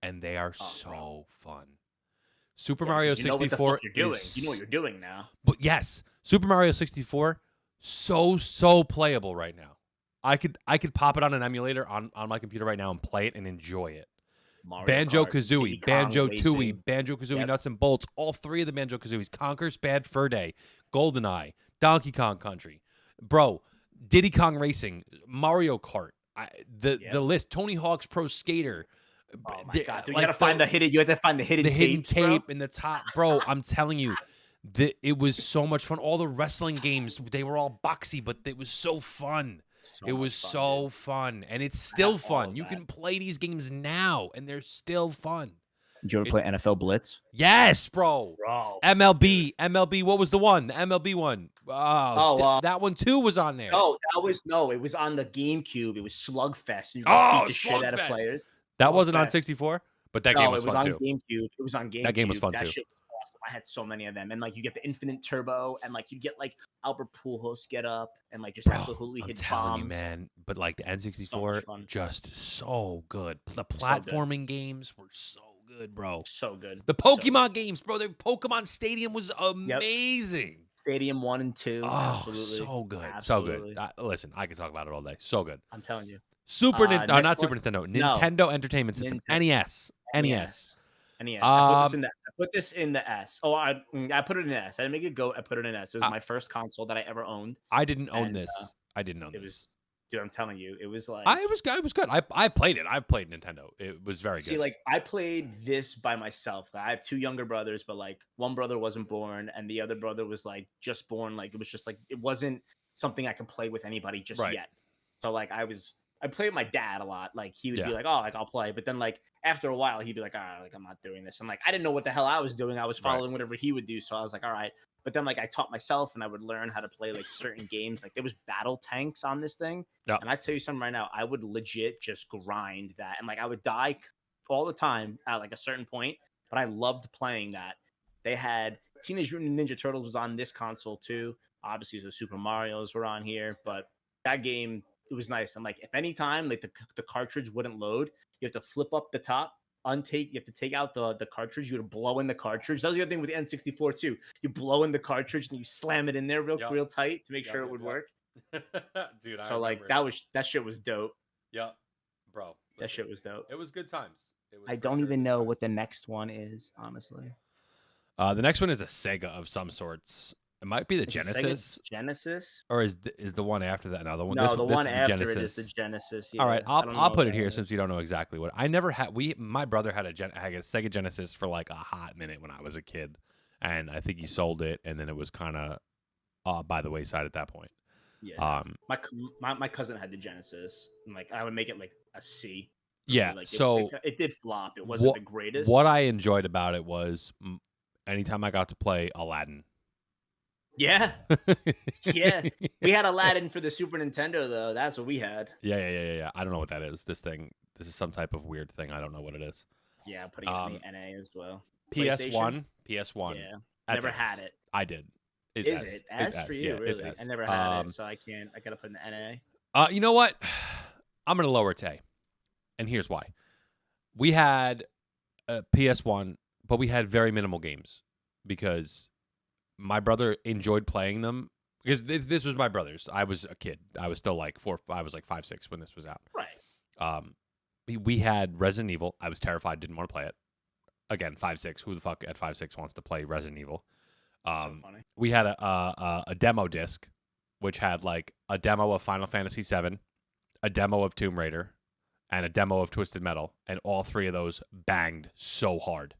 and they are so fun. Super Mario 64 you know what you're doing now. But yes, Super Mario 64 so playable right now. I could pop it on an emulator on my computer right now and play it and enjoy it. Mario Banjo Kart, Kazooie, Diddy Kong Banjo Tooie, Racing. Banjo Kazooie Yep. Nuts and Bolts, all three of the Banjo Kazooies, Conker's Bad Fur Day, GoldenEye, Donkey Kong Country, bro, Diddy Kong Racing, Mario Kart, the Yep. list, Tony Hawk's Pro Skater. Oh my the- god, dude, like you gotta find the hidden. You have to find the hidden hidden tapes, bro. tape in the top, bro. I'm telling you, it was so much fun. All the wrestling games, they were all boxy, but it was so fun. It was so fun, and it's still all fun. of You that. can play these games now, and they're still fun. Did you ever play NFL Blitz? Yes, bro. Bro. MLB. What was the one? The MLB one. That one too was on there. Oh, it was on the GameCube. It was Slugfest. You Oh, beat the shit out of Slugfest. players. That wasn't on Slugfest. 64, but that game was it was fun on too. GameCube. It was on GameCube. That game was fun too. Shit was awesome. I had so many of them, and like you get the Infinite Turbo, and like you get like Albert Pujols get up, and like just Bro, absolutely I'm hit telling bombs. you, man. But like the So N64, much fun. just so good. The good. platforming games were so good, bro. So good. The So Pokemon games, bro. The Pokemon Stadium was amazing. Stadium 1 and 2. Oh, absolutely. so good, Absolutely. so good. Listen, I could talk about it all day. So good. I'm telling you. Not next Super one? Nintendo. No. Nintendo Entertainment System. NES. NES. NES. I put this in the S. Oh, I put it in the S. I didn't make it go. I put it in S. It was my first console that I ever owned. I didn't own And, this. I didn't own It this. was, dude. I'm telling you, it was like. It was good. I played it. I've played Nintendo. It was very See, good. like I played this by myself. I have 2 younger brothers, but like one brother wasn't born, and the other brother was like just born. Like it was just like it wasn't something I could play with anybody just Right. yet. So like I played with my dad a lot. Like he would Yeah. be like, "Oh, like I'll play," but then like after a while he'd be like, like I'm not doing this." And like I didn't know what the hell I was doing. I was Right. following whatever he would do. So I was like, "All right." But then like I taught myself, and I would learn how to play like certain games. Like there was battle tanks on this thing, Yeah. and I tell you something right now, I would legit just grind that, and like I would die all the time at like a certain point. But I loved playing that. They had Teenage Mutant Ninja Turtles was on this console too. Obviously, the Super Mario's were on here, but that game, it was nice. And like, if any time like the cartridge wouldn't load, you have to flip up the top, you have to take out the cartridge. You would blow in the cartridge. That was the other thing with the N64 too. You blow in the cartridge and you slam it in there real tight to make sure it would work. Dude, So like that shit was dope. Yep, bro. That shit was dope. It was good times. I don't even know what the next one is, honestly. The next one is a Sega of some sorts. It might be the Is it Sega Genesis, Genesis? or is the one after that another one? No, the one is after Genesis. it is the Genesis. All right, yeah. I don't know I'll what put it that here is. since we don't know exactly what. I never had. My brother had a Sega Genesis for like a hot minute when I was a kid, and I think he sold it, and then it was kind of by the wayside at that point. Yeah. My cousin had the Genesis, and like I would make it like a C. Yeah, Like so it did flop. It wasn't the greatest. What I enjoyed about it was anytime I got to play Aladdin. Yeah, yeah. We had Aladdin for the Super Nintendo though. That's what we had. Yeah. I don't know what that is. This is some type of weird thing. I don't know what it is. Yeah, I'm putting it in the NA as well. PS1. Yeah, That's never S. had it. I did. Is it S for you? Yeah, it's Really? S. I never had it, so I can't. I gotta put in the NA. You know what? I'm gonna lower it to A, and here's why. We had a PS1, but we had very minimal games because my brother enjoyed playing them. Because this was my brother's. I was a kid. I was still like 4. I was like 5, 6 when this was out. Right. We had Resident Evil. I was terrified. Didn't want to play it. Again, 5, 6. Who the fuck at 5, 6 wants to play Resident Evil? So funny. We had a demo disc, which had like a demo of Final Fantasy VII, a demo of Tomb Raider, and a demo of Twisted Metal, and all 3 of those banged so hard.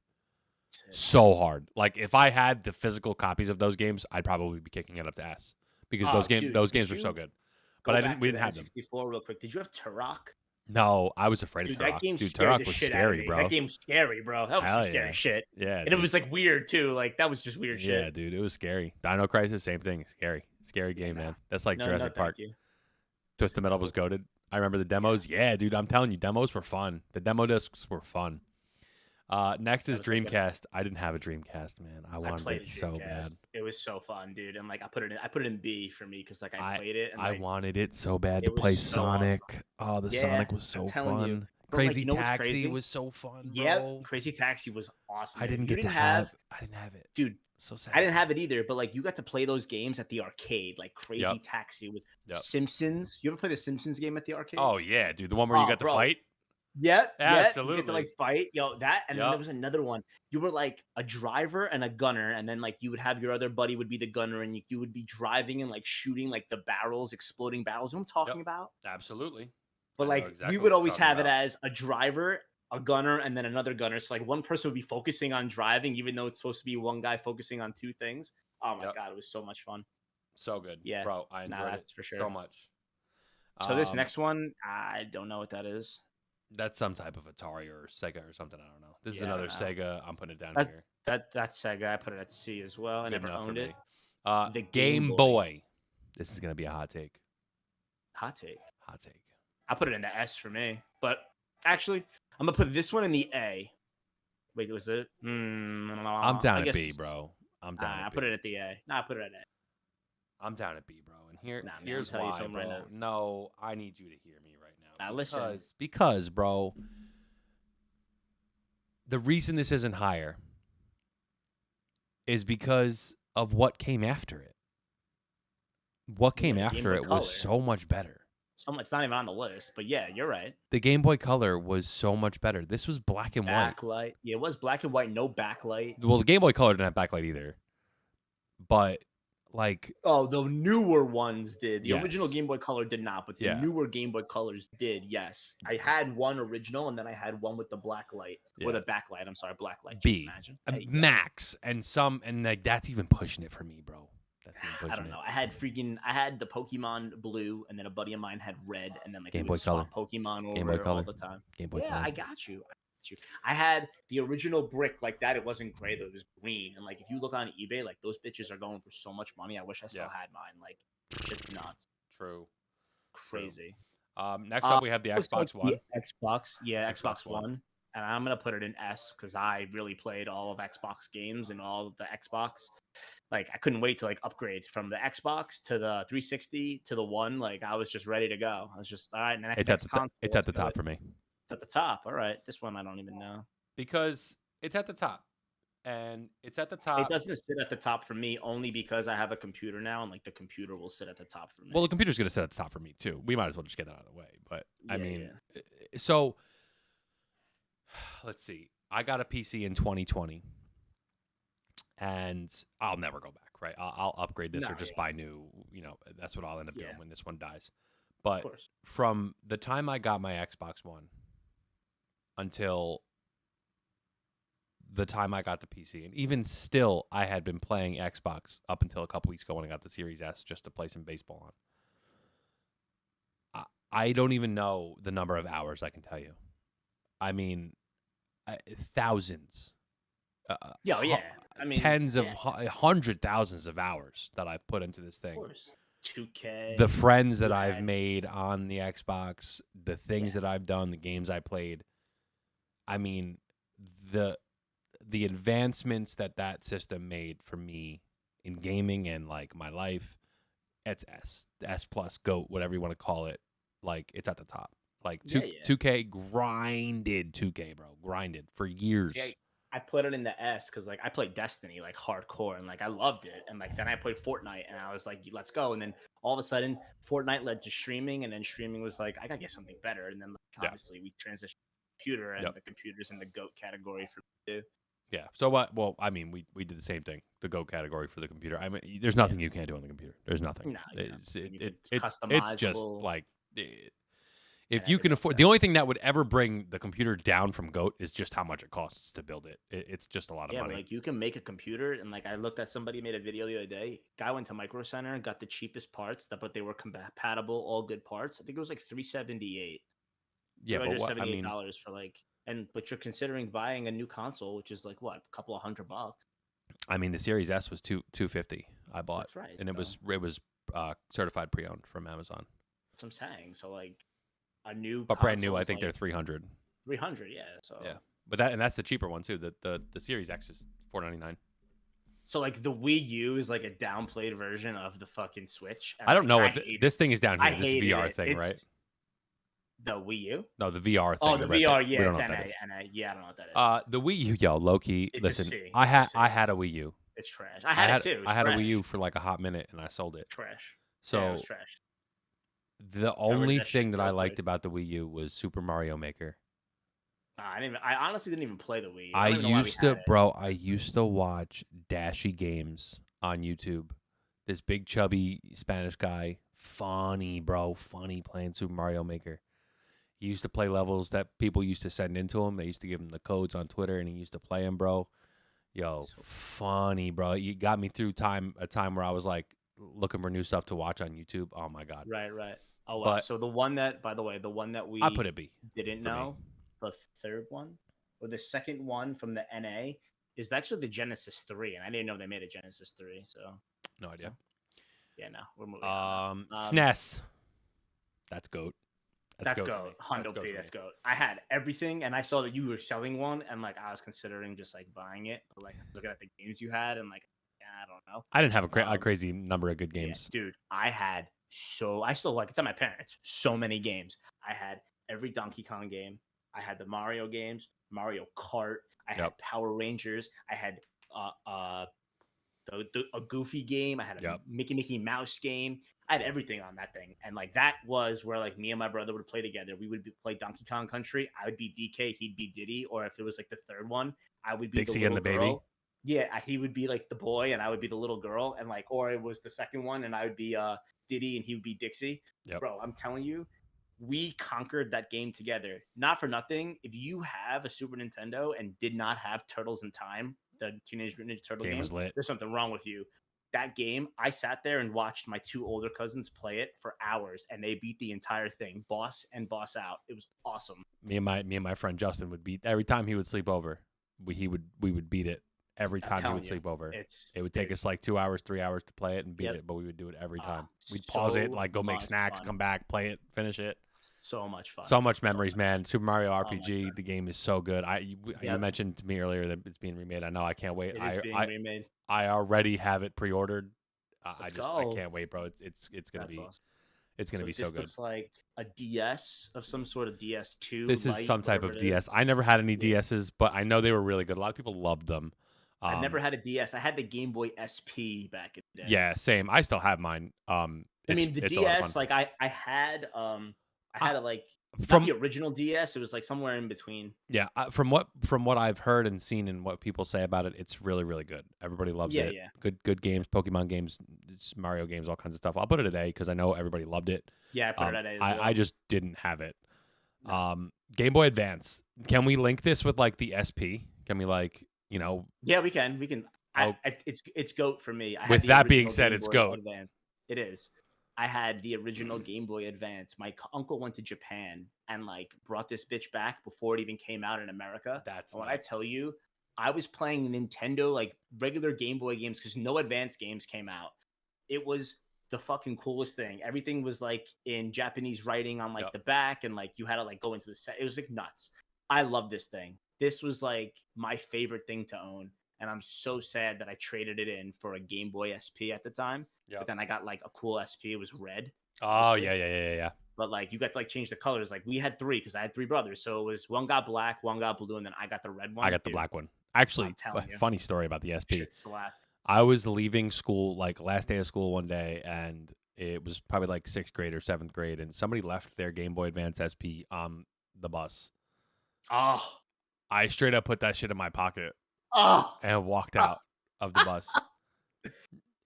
So hard. Like if I had the physical copies of those games, I'd probably be kicking it up to S because those games were so good. But we didn't have them. 64 real quick. Did you have Turok? No, I was afraid of Turok. That game Dude, scared Turok the was shit out of scary, me. bro. That game's scary, bro. That was Hell some scary yeah. shit. Yeah, And it was like weird too. Like that was just weird shit. Yeah, dude, it was scary. Dino Crisis, same thing. Scary game, man. That's like Jurassic Park. Twisted Metal was goated. I remember the demos. Yeah, dude, I'm telling you, demos were fun. The demo discs were fun. Next is Dreamcast. I didn't have a Dreamcast, man. I wanted it so bad. It was so fun, dude. And like I put it in B for me because like I played it. And I like, wanted it so bad to play Sonic. Awesome. Oh, Sonic was so fun. Crazy Taxi was so fun. Yeah, Crazy Taxi was awesome. I didn't get to have. I didn't have it, dude. So sad. I didn't have it either, but like you got to play those games at the arcade. Like Crazy Taxi was Simpsons. You ever play the Simpsons game at the arcade? Oh yeah, dude, the one where you got to fight. Yep, yep. You get to like Absolutely. fight, yo, that, and then there Yep. was another one. You were like a driver and a gunner, and then like you would have your other buddy would be the gunner, and you would be driving and like shooting like the barrels, exploding barrels. You know what I'm Yep. talking about? Absolutely. But I know like we exactly would what you're always talking have it about. as a driver, a gunner, and then another gunner. So like one person would be focusing on driving, even though it's supposed to be one guy focusing on two things. Oh my Yep. god, it was so much fun. So good, Yeah, bro. I nah, enjoyed it that's for so sure. much. So this Um, next one, I don't know what that is. that's some type of Atari or Sega or something. I don't know. This is Yeah, I another don't know. Sega. I'm putting it down That here. that's Sega. I put it at C as well. I Good never enough for owned it. me. The Game Game Boy. Boy. This is gonna be a hot take. Hot take. Hot take. I put it in the S for me, but actually, I'm gonna put this one in the A. Wait, was it? I'm down I at guess B, bro. I'm down I at put it B. at the A. No, I put it at A. I'm down at B, bro. And Nah, man, I'm here's telling you why, something right bro. now. No, I need you to hear me right now. Listen. Because, bro, the reason this isn't higher is because of what came after it. What came Yeah, the Game after Boy it Color. was so much better. It's not even on the list, but yeah, you're right. The Game Boy Color was so much better. This was black and white. Backlight. Yeah, it was black and white, no backlight. Well, the Game Boy Color didn't have backlight either. But like, Oh, the newer ones did. The original yes. Game Boy Color did not, but the Yeah. newer Game Boy Colors did. Yes, I had one original, and then I had one with the black light or Yeah. the backlight. I'm sorry, black light. B. Just imagine. There you go. Max and like that's even pushing it for me, bro. That's even pushing I don't know. I had the Pokemon Blue, and then a buddy of mine had Red, and then like Game we Boy would swap Color. Pokemon Game Boy over all Color. the time. Game Boy Yeah, Color. I got you. I had the original brick like that. It wasn't gray though; it was green. And like if you look on eBay, like those bitches are going for so much money. I wish I still Yeah. had mine. Like it's nuts, True. crazy. Next up, we have the Looks like Xbox One. the Xbox, yeah, Xbox Xbox One. One, and I'm gonna put it in S because I really played all of Xbox games and all of the Xbox. Like I couldn't wait to like upgrade from the Xbox to the 360 to the One. Like I was just ready to go. I was just all right. It's at the top for me. It's at the top. All right, this one I don't even know. Because it's at the top. And it's at the top. It doesn't sit at the top for me only because I have a computer now, and like the computer will sit at the top for me. Well, the computer's gonna sit at the top for me too. We might as well just get that out of the way. But I Yeah, mean, so let's see. I got a PC in 2020, and I'll never go back. Right? I'll upgrade this No, or just yeah. buy new. You know, that's what I'll end up Yeah. doing when this one dies. of But course. from the time I got my Xbox One until the time I got the PC, and even still, I had been playing Xbox up until a couple weeks ago when I got the Series S just to play some baseball on. I don't even know the number of hours I can tell you. I mean, thousands. Yeah, yeah. I mean, tens of yeah, 100,000s of hours that I've put into this of thing. course. 2K. The friends that I've Red. made on the Xbox, the things that I've done, the games I played. I mean, the advancements that system made for me in gaming and like my life, it's S plus GOAT, whatever you want to call it. Like it's at the top. Like 2K grinded 2K, bro, grinded for years. Yeah, I put it in the S because like I played Destiny like hardcore and like I loved it, and like then I played Fortnite and I was like, let's go. And then all of a sudden, Fortnite led to streaming, and then streaming was like, I gotta get something better. And then like, obviously we transitioned to the computer, and the computer's in the GOAT category for me too. Yeah. So what? Well, I mean, we did the same thing. The GOAT category for the computer. I mean, there's nothing you can't do on the computer. There's nothing. No, It's customizable. just like if you can afford. The only thing that would ever bring the computer down from GOAT is just how much it costs to build it. It's just a lot of money. Yeah, like you can make a computer, and like I looked at somebody made a video the other day. Guy went to Micro Center and got the cheapest parts, but they were compatible, all good parts. I think it was like $378. Yeah, but what, I mean, $78 for like. But you're considering buying a new console, which is like what, a couple of $100. I mean, the Series S was 250. I bought, That's right, and it was certified pre-owned from Amazon. That's what I'm saying. So like a new, but brand new, I think they're 300. 300, yeah. So yeah, but that's the cheaper one too. The Series X is $499. So like the Wii U is like a downplayed version of the fucking Switch. I don't know if this thing is down here. This VR thing, right? The Wii U? No, the VR thing. Oh, the VR, yeah, it's NA, yeah, I don't know what that is. The Wii U, yo, low key. It's listen, a C. I had a Wii U. It's trash. I had it too. I had a Wii U for like a hot minute, and I sold it. Trash. So yeah, it was trash. The only thing that I liked about the Wii U was Super Mario Maker. I honestly didn't even play the Wii. I I don't even know why we used had to, it. bro. I used to watch Dashy Games on YouTube. This big chubby Spanish guy, funny, bro, funny playing Super Mario Maker. He used to play levels that people used to send into him. They used to give him the codes on Twitter, and he used to play them, bro. Yo, So, funny, bro. You got me through a time where I was like looking for new stuff to watch on YouTube. Oh my god. right. Oh wow. But So the one that, by the way, the one that I put we it B didn't for me. know, the third one or the second one from the NA is actually the Genesis 3, and I didn't know they made a Genesis 3. So, No idea. yeah, no, we're moving on. SNES. That's GOAT. That's GOAT for me. goat. Hundo GOAT P. for That's me. goat. I had everything, and I saw that you were selling one, and like I was considering just like buying it, but like looking at the games you had, and like, yeah, I don't know. I didn't have a Um, crazy number of good yeah, games. dude, I still like it's at my parents. So many games. I had every Donkey Kong game. I had the Mario games, Mario Kart. I had Yep. Power Rangers. I had a Goofy game. I had a Yep. Mickey Mouse game. I had everything on that thing, and like that was where like me and my brother would play together. We would play Donkey Kong Country. I would be DK, he'd be Diddy, or if it was like the third one, I would be Dixie the and little the girl. Baby. Yeah, he would be like the boy, and I would be the little girl, and like, or it was the second one, and I would be Diddy, and he would be Dixie. Yep. Bro, I'm telling you, we conquered that game together. Not for nothing. If you have a Super Nintendo and did not have Turtles in Time, the Teenage Mutant Ninja Turtle Game game, was lit. there's something wrong with you. That game, I sat there and watched my two older cousins play it for hours, and they beat the entire thing, boss and boss out. It was awesome. Me and my friend Justin would beat every time he would sleep over. We would beat it every I'm time he telling would you, sleep over. It's It would take us like 2 hours, 3 hours to play it and beat Yep. it, but we would do it every time. We'd pause so it, like go make much snacks, fun. come back, play it, finish it. So much fun. So much memories, man. Super Mario my RPG, God. the game is so good. You Yep. mentioned to me earlier that it's being remade. I know, I can't wait. It is being remade. I already have it pre-ordered. I go. can't wait, bro. It's gonna That's be awesome. it's gonna be so This good. looks like a DS of some sort of DS2. This is Lite, some type whatever of it DS. is. I never had any Yeah. DSs, but I know they were really good. A lot of people loved them. I never had a DS. I had the Game Boy SP back in the day. Yeah, same. I still have mine. I mean the it's a lot of DS, fun. like I had a like From not the original DS. It was like somewhere in between. yeah, from what I've heard and seen and what people say about it, it's really really good. Everybody loves Yeah, it. yeah. Good games, Pokemon games, Mario games, all kinds of stuff. I'll put it today because I know everybody loved it. Yeah, I put it at A as well. I just didn't have it. No. Game Boy Advance. Can we link this with like the SP? Can we Yeah, we can. Oh. It's GOAT for me. I had With the that being original said, Game it's Boy GOAT. Advance. It is. I had the original Game Boy Advance. My uncle went to Japan and like brought this bitch back before it even came out in America. That's And when I nuts. tell you, I was playing Nintendo like regular Game Boy games because no advance games came out. It was the fucking coolest thing. Everything was like in Japanese writing on like Yep. the back, and like you had to like go into the set. It was like nuts. I love this thing. This was like my favorite thing to own. And I'm so sad that I traded it in for a Game Boy SP at the time. Yep. But then I got like a cool SP. It was red. Oh obviously. yeah. But like you got to like change the colors. Like we had three because I had three brothers. So it was one got black, one got blue, and then I got the red one. I got the black one. Actually, I'm telling you. funny story about the SP. Shit slapped. I was leaving school, like last day of school one day, and it was probably like 6th grade or 7th grade, and somebody left their Game Boy Advance SP on the bus. Oh. I straight up put that shit in my pocket Oh. and walked out of the bus.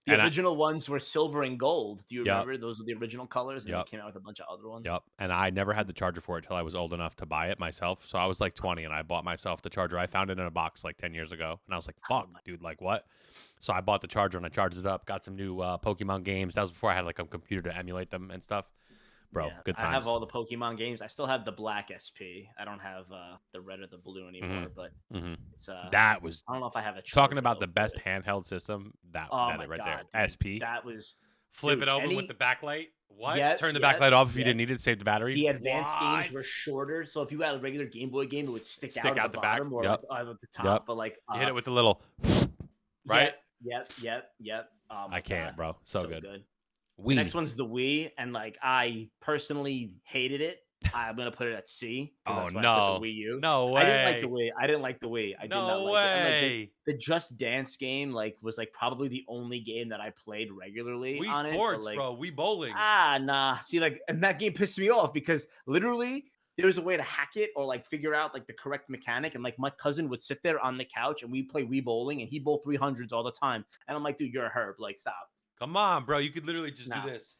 The original ones were silver and gold. Do you Yep. remember? Those were the original colors, and Yep. they came out with a bunch of other ones. Yep. And I never had the charger for it till I was old enough to buy it myself. So I was like 20 and I bought myself the charger. I found it in a box like 10 years ago. And I was like, fuck, dude, like what? So I bought the charger and I charged it up, got some new Pokemon games. That was before I had like a computer to emulate them and stuff. Bro, Yeah, good times. I have all the Pokemon games. I still have the black SP. I don't have the red or the blue anymore, but it's that was I don't know if I have a talking charger, about though, the best but- handheld system. That Oh that my it right God, there. dude, SP. That was Flip dude, it over any- with the backlight. What? Yep, Turn the yep, backlight off if you yep. didn't need it. Save the battery. the advanced games were What? shorter, so if you had a regular Game Boy game, it would stick out out the the back. bottom or Yep. like, at the top. Yep. But like You hit it with the little right. Yep. Oh my I can't, God. bro. So good. The The next one's the Wii, and like I personally hated it. I'm gonna put it at C. 'Cause Oh that's why I no! put the Wii U. No way! I didn't like the Wii. I didn't like the Wii. I did not No like it. And, like, way! the Just Dance game like was like probably the only game that I played regularly on Wii it. Sports, but, like, bro. Wii Bowling. nah. See, like, and that game pissed me off because literally there was a way to hack it or like figure out like the correct mechanic. And like my cousin would sit there on the couch and we play Wii bowling and he'd bowl 300s all the time. And I'm like, dude, you're a herb. Like, stop. Come on, bro. You could literally just Nah. do this.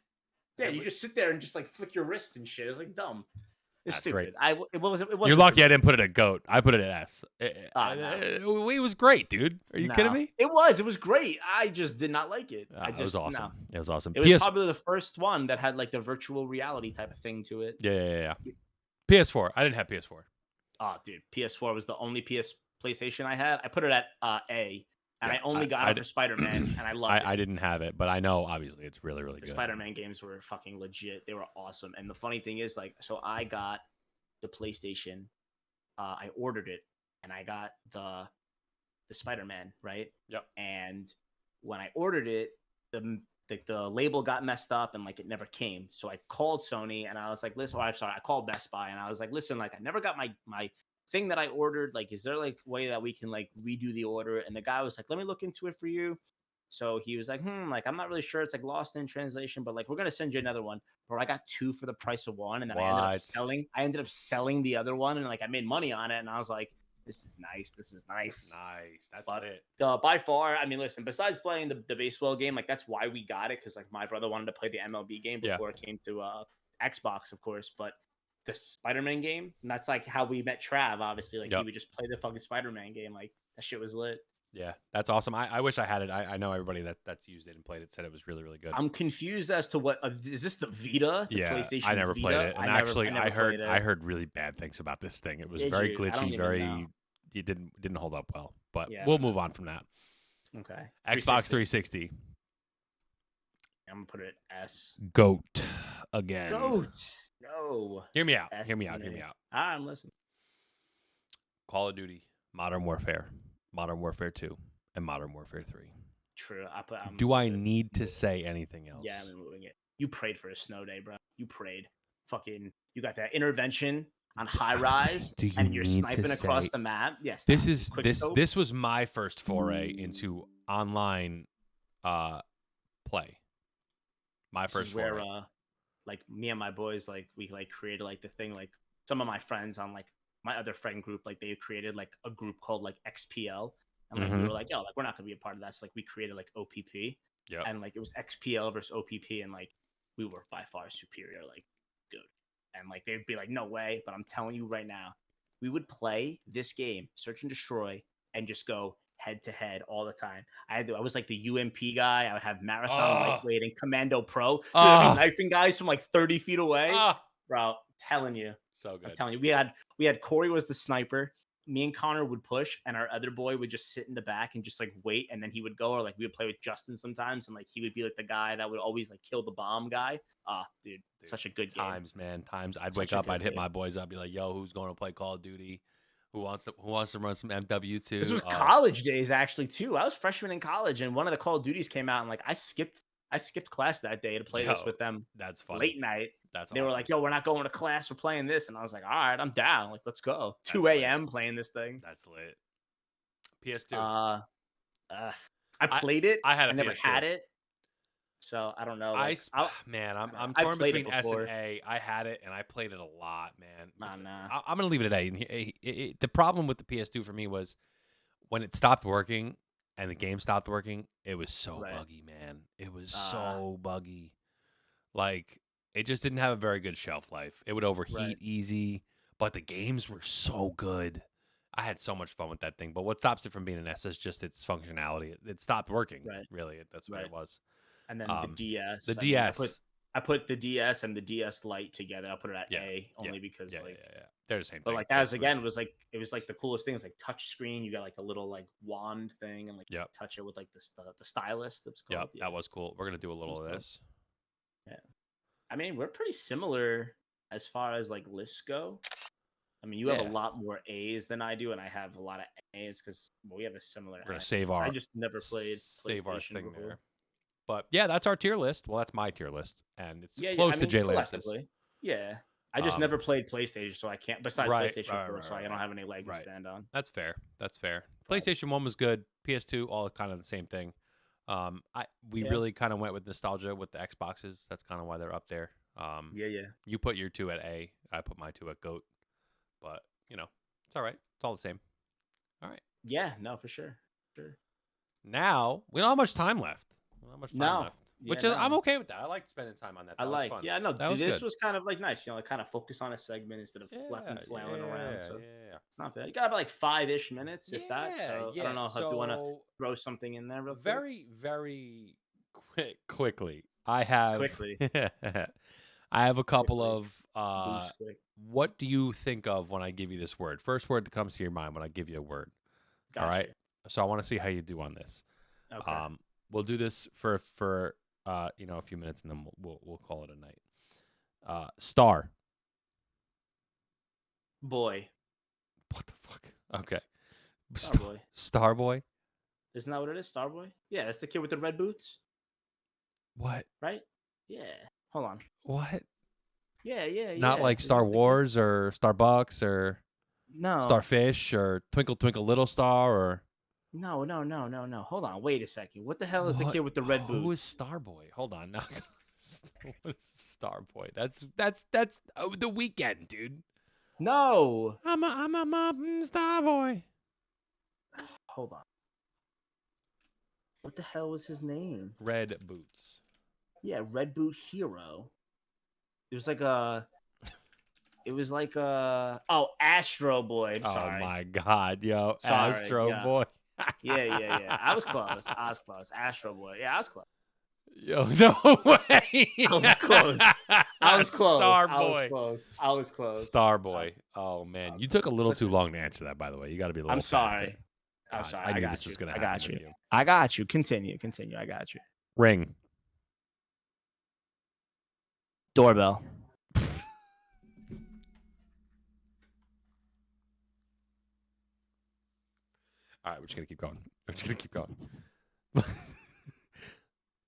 Yeah, you just sit there and just like flick your wrist and shit. It's like dumb. It's That's stupid. great. It wasn't. You're lucky I didn't put it at GOAT. I put it at S. No. It was great, dude. Are you kidding me? It was great. I just did not like it. It was awesome. No. It was awesome. It was probably the first one that had like the virtual reality type of thing to it. Yeah. PS4. I didn't have PS4. Oh, dude, PS4 was the only PlayStation I had. I put it at A, and I only got it for Spider-Man, and I loved it. I didn't have it, but I know obviously it's really, really good. The Spider-Man games were fucking legit. They were awesome. And the funny thing is, like, so I got the PlayStation. I ordered it, and I got the Spider-Man, right? Yep. And when I ordered it, the label got messed up and like it never came. So I called Sony and I was like, listen, I called Best Buy and I was like, listen, like I never got my thing that I ordered. Like, is there like a way that we can like redo the order? And the guy was like, let me look into it for you. So he was like, like, I'm not really sure. It's like lost in translation, but like, we're going to send you another one. Bro, I got 2 for the price of 1. And then I ended up selling the other one. And like, I made money on it. And I was like, this is nice. That's it. By far, I mean, listen, besides playing the baseball game, like that's why we got it. Cause like my brother wanted to play the MLB game before it came to Xbox, of course, but the Spider-Man game, and that's like how we met Trav, obviously. Like he would just play the fucking Spider-Man game. Like that shit was lit. Yeah, that's awesome. I wish I had it. I know everybody that's used it and played it said it was really, really good. I'm confused as to what is this the Vita? The PlayStation I never Vita? played it. And I heard really bad things about this thing. It was very glitchy, it didn't hold up well. But we'll move on from that. Okay. Xbox 360. I'm gonna put it S. GOAT again. GOAT. No. Hear me out. All right, I'm listening. Call of Duty, Modern Warfare, Modern Warfare 2, and Modern Warfare 3. True. Do I need to say anything else? Yeah, I'm moving it. You prayed for a snow day, bro. You prayed. Fucking, you got that intervention on high rise, and you're sniping across the map. Yes. This was my first foray into online play. My first foray. Where like me and my boys, like we like created like the thing, like some of my friends on like my other friend group, like they created like a group called like XPL. And like we were like, yo, like we're not gonna be a part of that. So like we created like OPP. Yeah. And like it was XPL versus OPP, and like we were by far superior, like good. And like they'd be like, no way, but I'm telling you right now, we would play this game, Search and Destroy, and just go head to head all the time. I was like the UMP guy. I would have Marathon Lightweight and Commando Pro. Dude, I'd be knifing guys from like 30 feet away. Bro, telling you. So good. I'm telling you. We had Corey was the sniper. Me and Connor would push, and our other boy would just sit in the back and just like wait, and then he would go, or like we would play with Justin sometimes, and like he would be like the guy that would always like kill the bomb guy. Dude, such a good game. Times. I'd wake up, I'd hit my boys up, be like, "Yo, who's going to play Call of Duty? Who wants to run some MW2?" This was college days actually too. I was freshman in college, and one of the Call of Duties came out, and like I skipped class that day to play this with them. That's funny. Late night. They were like, yo, we're not going to class. We're playing this. And I was like, all right, I'm down. Like, let's go. 2 a.m. playing this thing. That's lit. PS2. I played it. I never had it. So I don't know. Like, I'm torn between S and A. I had it and I played it a lot, man. Nah. I'm going to leave it at A. The problem with the PS2 for me was when it stopped working and the game stopped working, it was so buggy, man. It was so buggy. Like, it just didn't have a very good shelf life. It would overheat easy, but the games were so good. I had so much fun with that thing. But what stops it from being an S is just its functionality. It stopped working, really. That's what it was. And then the DS. The DS. I put the DS and the DS Lite together. I put it at A only because they're the same thing. But like that was like the coolest thing. It's like touch screen. You got like a little like wand thing and like you touch it with like the stylus. Yep, that was cool. We're gonna do a little of this. Yeah. I mean, we're pretty similar as far as like lists go. I mean, you have a lot more A's than I do, and I have a lot of A's because we have a similar. We're gonna save our. I just never played PlayStation thing before. There. But yeah, that's our tier list. Well, that's my tier list, and it's close to Jay Lamb's. Yeah, I just never played PlayStation, so I can't. Besides PlayStation 4, so I don't have any leg to stand on. That's fair. PlayStation 1 was good. PS2, all kind of the same thing. We really kind of went with nostalgia with the Xboxes. That's kind of why they're up there. Yeah. You put your 2 at A. I put my 2 at GOAT. But it's all right. It's all the same. All right. Yeah, no, for sure. Sure. Now we don't have much time left. We don't have much time No. left. Yeah, Which is I'm no. okay with that. I like spending time on that. That was fun. Yeah, no, That was this good. was kind of like nice, like kind of focus on a segment instead of flapping, flailing around. So it's not bad. You got about like 5-ish minutes, if that. So I don't know if you want to throw something in there real quick. Very, very quickly. I have I have a couple of what do you think of when I give you this word? First word that comes to your mind when I give you a word. Gotcha. All right. So I want to see how you do on this. Okay. We'll do this for a few minutes, and then we'll call it a night. Star. Boy. What the fuck? Okay. Starboy. Starboy. Isn't that what it is? Starboy? Yeah, that's the kid with the red boots. What? Right? Yeah. Hold on. What? Yeah. Not like Star Wars or Starbucks or Starfish or Twinkle Twinkle Little Star or. No. Hold on. Wait a second. What the hell is the kid with the red boots? Who is Starboy? Hold on. Now. What is Starboy? That's The Weeknd, dude. No. I'm a Starboy. Hold on. What the hell was his name? Red Boots. Yeah, Red Boot Hero. It was like a. Oh, Astro Boy. I'm sorry. Oh my God, yo, Sorry, Astro Boy. Yeah. I was close. Astro Boy. Yeah, I was close. Yo, no way. I was close. Starboy. I was close. Starboy. Oh man, you took a little too long to answer that. By the way, you got to be a little. I'm sorry. faster. I'm sorry. I knew this was gonna happen. I got you. With you. I got you. Continue. I got you. Ring. Doorbell. All right, we're just gonna keep going.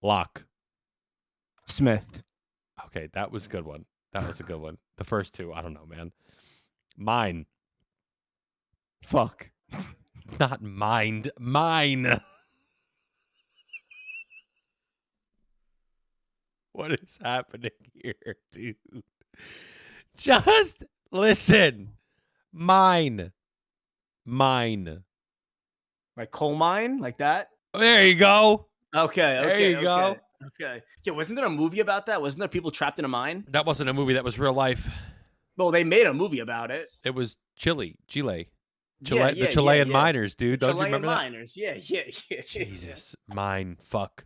Lock. Smith. Okay, that was a good one. The first two, I don't know, man. Mine. Fuck. Not mind. Mine. What is happening here, dude? Just listen. Mine. Like coal mine? Like that? There you go. Okay. There you go. Okay. Yeah, wasn't there a movie about that? Wasn't there people trapped in a mine? That wasn't a movie. That was real life. Well, they made a movie about it. It was Chile. The Chilean miners, dude. Don't you remember that? Miners. Yeah. Jesus. Mine. Fuck.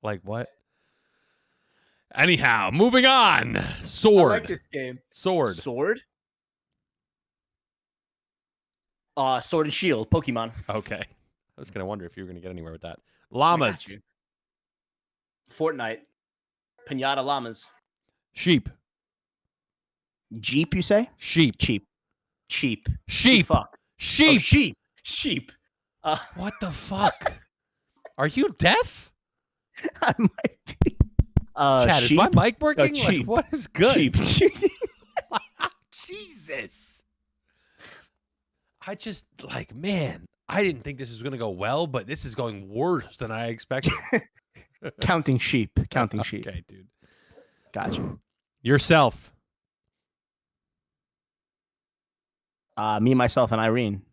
Like what? Anyhow, moving on. Sword. I like this game. Sword. Sword and Shield. Pokemon. Okay. I was gonna wonder if you were gonna get anywhere with that. Llamas. Fortnite. Pinata llamas. Sheep. Jeep, you say? Sheep. Cheap. Fuck. Sheep. Oh, sheep. What the fuck? Are you deaf? I might be. Chad, sheep? is my mic working? Cheap. Like, what is good? Cheap. Jesus. I just man, I didn't think this was gonna go well, but this is going worse than I expected. Counting sheep. Okay, dude. Gotcha. Yourself. Me, Myself, and Irene.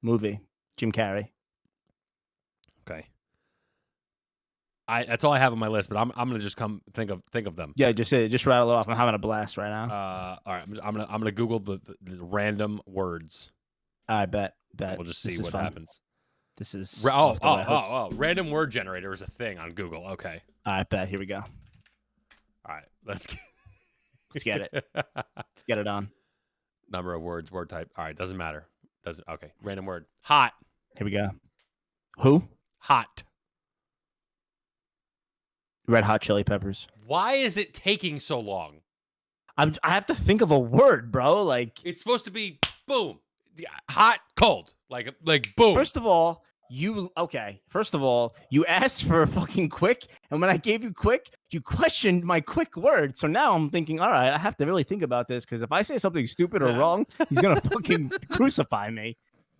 Movie. Jim Carrey. Okay. That's all I have on my list, but I'm gonna just think of them. Yeah, just rattle it off. I'm having a blast right now. All right, I'm gonna Google the random words. I bet. We'll just see what happens. This is random word generator is a thing on Google. Okay. I bet. Here we go. All right, let's get it. Let's get it on. Number of words, word type. All right, doesn't matter. Okay. Random word. Hot. Here we go. Who? Hot. Red Hot Chili Peppers. Why is it taking so long? I have to think of a word, bro. Like it's supposed to be boom, hot, cold, like boom. First of all, you asked for a fucking quick, and when I gave you quick, you questioned my quick word. So now I'm thinking, all right, I have to really think about this because if I say something stupid or wrong, he's gonna fucking crucify me.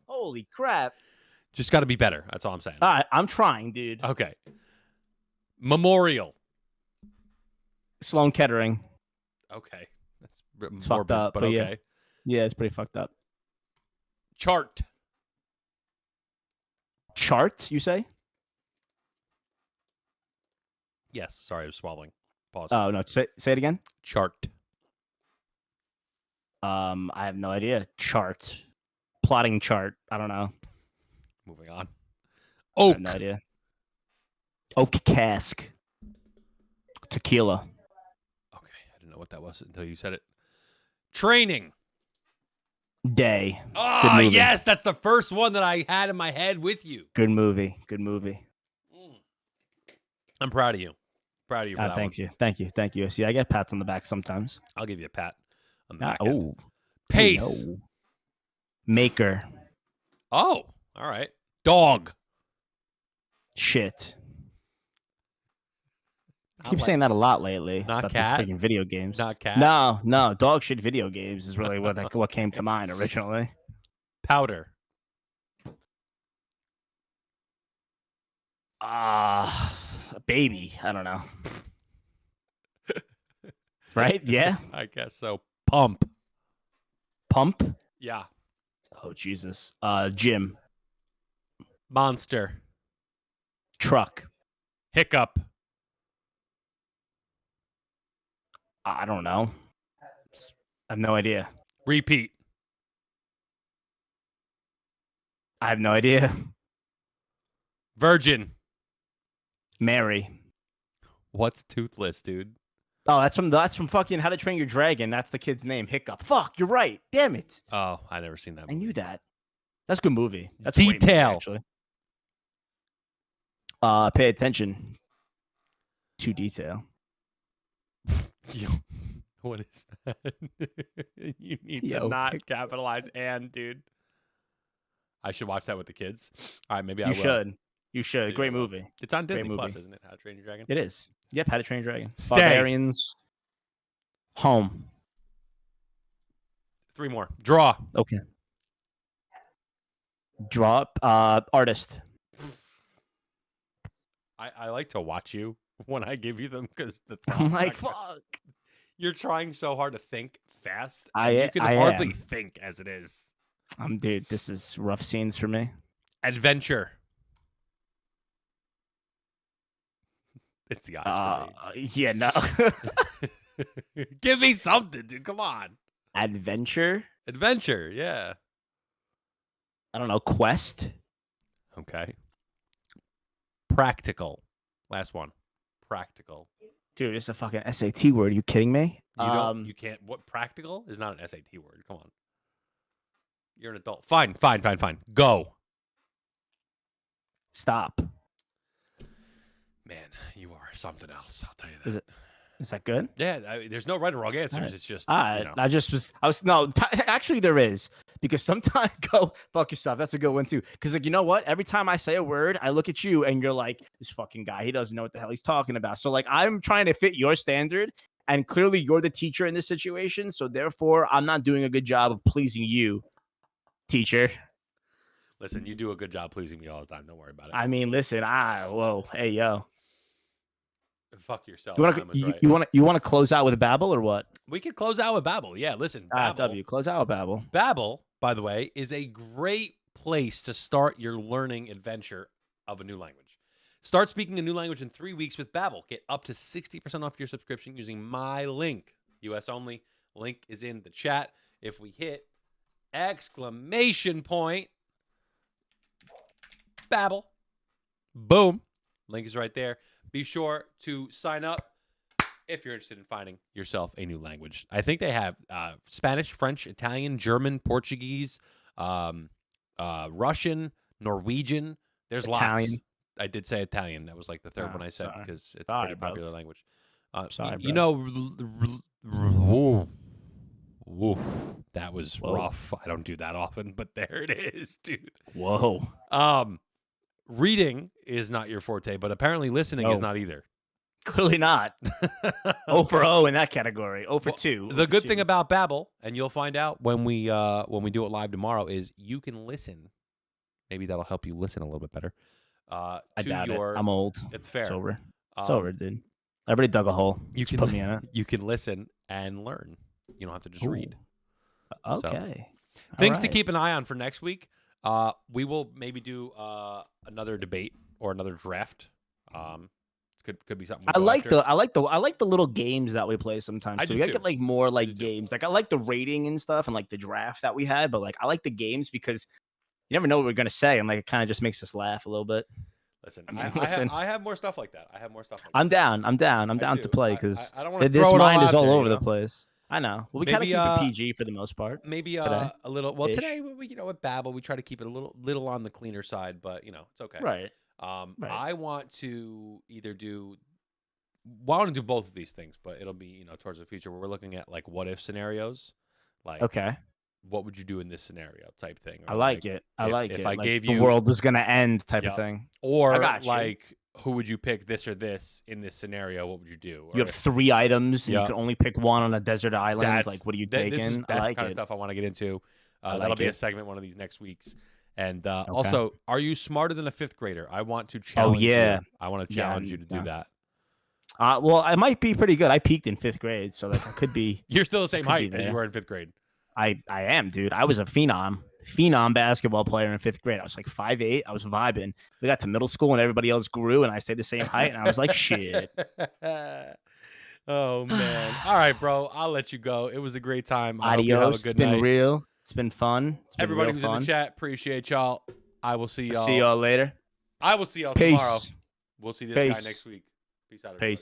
Holy crap! Just got to be better. That's all I'm saying. All right, I'm trying, dude. Okay. Memorial. Sloan Kettering. Okay, that's It's fucked morbid, up, but but okay. Yeah, it's pretty fucked up. Chart. Chart, you say? Yes. Sorry, I was swallowing. Pause. Oh no, say it again. Chart. I have no idea. Chart, plotting chart. I don't know. Moving on. I Oak. have no idea. Oak cask. Tequila. Okay, I didn't know what that was until you said it. Training. Day. Oh, movie. yes, that's the first one that I had in my head with you. Good movie. Good movie. I'm proud of you. Proud of you for that Thank one. you. Thank you. Thank you. See, I get pats on the back sometimes. I'll give you a pat on the back end. Oh. Pace. Hey, Maker. Oh, all right. Dog. Shit. I Not keep like- saying that a lot lately. Not about cat? these freaking video games. Not cat. No. Dog shit video games is really what came to mind originally. Powder. Baby. I don't know. Right? Yeah. I guess so. Pump. Pump. Yeah. Oh Jesus. Gym. Monster. Truck. Hiccup. I don't know. I have no idea. Repeat. I have no idea. Virgin. Mary. What's toothless, dude? Oh, that's from fucking How to Train Your Dragon. That's the kid's name. Hiccup. Fuck, you're right. Damn it. Oh, I never seen that I movie. knew that. That's a good movie. That's a great movie, Detail. actually. Pay attention to detail. Yo, what is that? You need to Yo. not capitalize and, dude. I should watch that with the kids. All right, maybe I You will. should. You should. Maybe I Great will. movie. It's on Great Disney Plus, movie. isn't it? How to Train Your Dragon? It is. Yep, How to Train Your Dragon. Stay. Barbarians. Home. 3 more. Draw. Okay. Drop. Artist. I like to watch you when I give you them because I'm like, fuck. you're trying so hard to think fast. I- and you can I hardly am. think as it is. Dude, this is rough scenes for me. Adventure. It's the eyes Yeah, no. for me. Give me something, dude. Come on. Adventure. Adventure. Yeah. I don't know. Quest. Okay. Practical. Last one. Practical. Dude, it's a fucking SAT word. Are you kidding me? You don't. You can't. What practical is not an SAT word. Come on. You're an adult. Fine. Go. Stop. Man, you are something else. I'll tell you that. Is that good? Yeah. There's no right or wrong answers. Alright. It's just. I was no. Actually, there is, because sometimes go fuck yourself. That's a good one too. Because like, you know what? Every time I say a word, I look at you and you're like, this fucking guy. He doesn't know what the hell he's talking about. So like, I'm trying to fit your standard, and clearly you're the teacher in this situation. So therefore, I'm not doing a good job of pleasing you, teacher. Listen, you do a good job pleasing me all the time. Don't worry about it. I mean, listen. Whoa, hey, yo. Fuck yourself. You Time was right. want to close out with Babel or what? We could close out with Babbel. Yeah, listen. Babbel, W. Close out with Babel. Babbel, by the way, is a great place to start your learning adventure of a new language. Start speaking a new language in 3 weeks with Babbel. Get up to 60% off your subscription using my link. US only. Link is in the chat. If we hit exclamation point Babbel, boom, link is right there. Be sure to sign up if you're interested in finding yourself a new language. I think they have Spanish, French, Italian, German, Portuguese, Russian, Norwegian. There's Italian. lots. I did say Italian. That was like the third one I said sorry. because it's a Sorry, pretty popular language. Sorry, you bro. know, woo, that was Whoa. rough. I don't do that often, but there it is, dude. Whoa. Reading is not your forte, but apparently listening is No. not either. Clearly not. 0 for 0 in that category. 0 for 2. The good thing about Babbel, and you'll find out when we do it live tomorrow, is you can listen. Maybe that'll help you listen a little bit better. I doubt it. I'm old. It's fair. It's over. It's over, dude. Everybody dug a hole. You Just can put me in it. You can listen and learn. You don't have to just read. Okay. Things to keep an eye on for next week. We will maybe do another debate or another draft. Could be something. I like the little games that we play sometimes. So we gotta get like more like games. Like I like the rating and stuff and like the draft that we had, but like I like the games because you never know what we're gonna say, and like it kind of just makes us laugh a little bit. Listen, I have more stuff like that. I'm down to play because I don't want to this throw it mind all is out all there, over the place. I know. Well, we kind of keep it PG for the most part. Maybe today. A little. Well, today we with Babbel we try to keep it a little on the cleaner side, but it's okay. Right. I want to either do. Well, I want to do both of these things, but it'll be towards the future where we're looking at like what if scenarios, like what would you do in this scenario type thing. I like it. If I gave you the world was gonna end type of thing, or like who would you pick this or this in this scenario? What would you do? You have 3 items and you can only pick one on a desert island. Like, what are you taking? That's the kind of stuff I want to get into. That'll be a segment one of these next weeks. And also, are you smarter than a 5th grader? I want to challenge you. I want to challenge you to do that. Well, I might be pretty good. I peaked in 5th grade, so like I could be. You're still the same height as you were in 5th grade. I am, dude. I was a phenom basketball player in 5th grade. I was like 5'8". I was vibing. We got to middle school and everybody else grew, and I stayed the same height, and I was like, shit. Oh man! All right, bro. I'll let you go. It was a great time. Adios. I hope you have a good night. It's been real. It's been fun. Everybody who's in the chat, appreciate y'all. I will see y'all. See y'all later. I will see y'all tomorrow. We'll see this guy next week. Peace out, everybody. Peace.